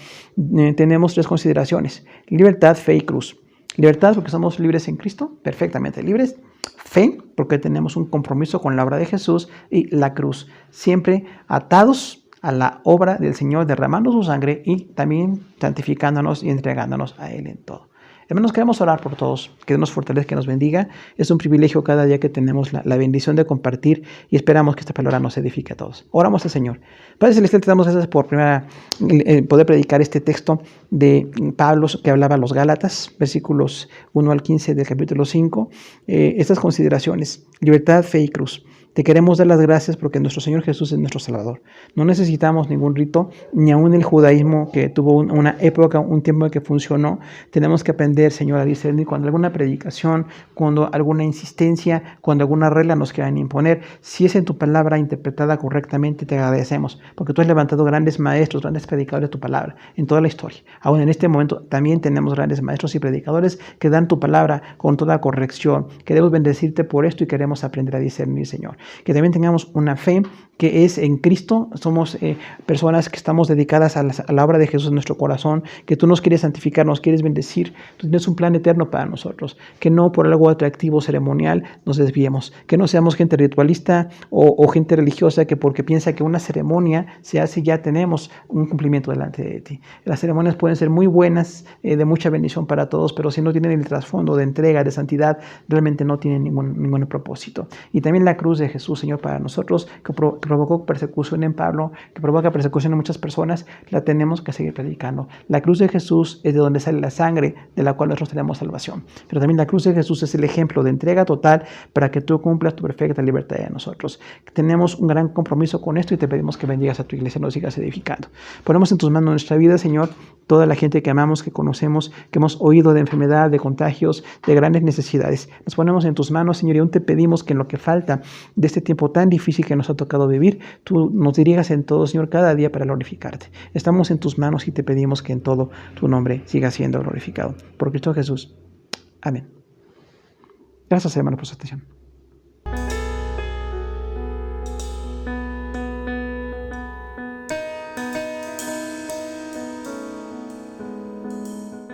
Tenemos 3 consideraciones: libertad, fe y cruz. Libertad porque somos libres en Cristo, perfectamente libres. Fe porque tenemos un compromiso con la obra de Jesús. Y la cruz, siempre atados a la obra del Señor, derramando su sangre y también santificándonos y entregándonos a Él en todo. Hermanos, queremos orar por todos, que Dios nos fortalezca, que nos bendiga. Es un privilegio cada día que tenemos la bendición de compartir, y esperamos que esta palabra nos edifique a todos. Oramos al Señor. Padre Celestial, te damos gracias por poder predicar este texto de Pablo que hablaba a los Gálatas, versículos 1 al 15 del capítulo 5. Estas consideraciones: libertad, fe y cruz. Te queremos dar las gracias porque nuestro Señor Jesús es nuestro Salvador. No necesitamos ningún rito, ni aún el judaísmo, que tuvo una época, un tiempo en que funcionó. Tenemos que aprender, Señor, a discernir cuando alguna predicación, cuando alguna insistencia, cuando alguna regla nos quieran imponer. Si es en tu palabra interpretada correctamente, te agradecemos, porque tú has levantado grandes maestros, grandes predicadores de tu palabra en toda la historia. Aún en este momento también tenemos grandes maestros y predicadores que dan tu palabra con toda corrección. Queremos bendecirte por esto y queremos aprender a discernir, Señor. Que también tengamos una fe que es en Cristo. Somos personas que estamos dedicadas a la obra de Jesús en nuestro corazón, que tú nos quieres santificar, nos quieres bendecir. Tú tienes un plan eterno para nosotros, que no por algo atractivo, ceremonial, nos desviemos, que no seamos gente ritualista o gente religiosa que porque piensa que una ceremonia se hace ya tenemos un cumplimiento delante de ti. Las ceremonias pueden ser muy buenas, de mucha bendición para todos, pero si no tienen el trasfondo de entrega, de santidad, realmente no tienen ningún propósito. Y también la cruz de Jesús, Señor, para nosotros, que provocó persecución en Pablo, que provoca persecución en muchas personas, la tenemos que seguir predicando. La cruz de Jesús es de donde sale la sangre de la cual nosotros tenemos salvación. Pero también la cruz de Jesús es el ejemplo de entrega total para que tú cumplas tu perfecta libertad de nosotros. Tenemos un gran compromiso con esto y te pedimos que bendigas a tu iglesia y nos sigas edificando. Ponemos en tus manos nuestra vida, Señor, toda la gente que amamos, que conocemos, que hemos oído de enfermedad, de contagios, de grandes necesidades. Nos ponemos en tus manos, Señor, y aún te pedimos que en lo que falta de este tiempo tan difícil que nos ha tocado vivir, tú nos dirigas en todo, Señor, cada día para glorificarte. Estamos en tus manos y te pedimos que en todo tu nombre siga siendo glorificado. Por Cristo Jesús. Amén. Gracias, hermano, por su atención.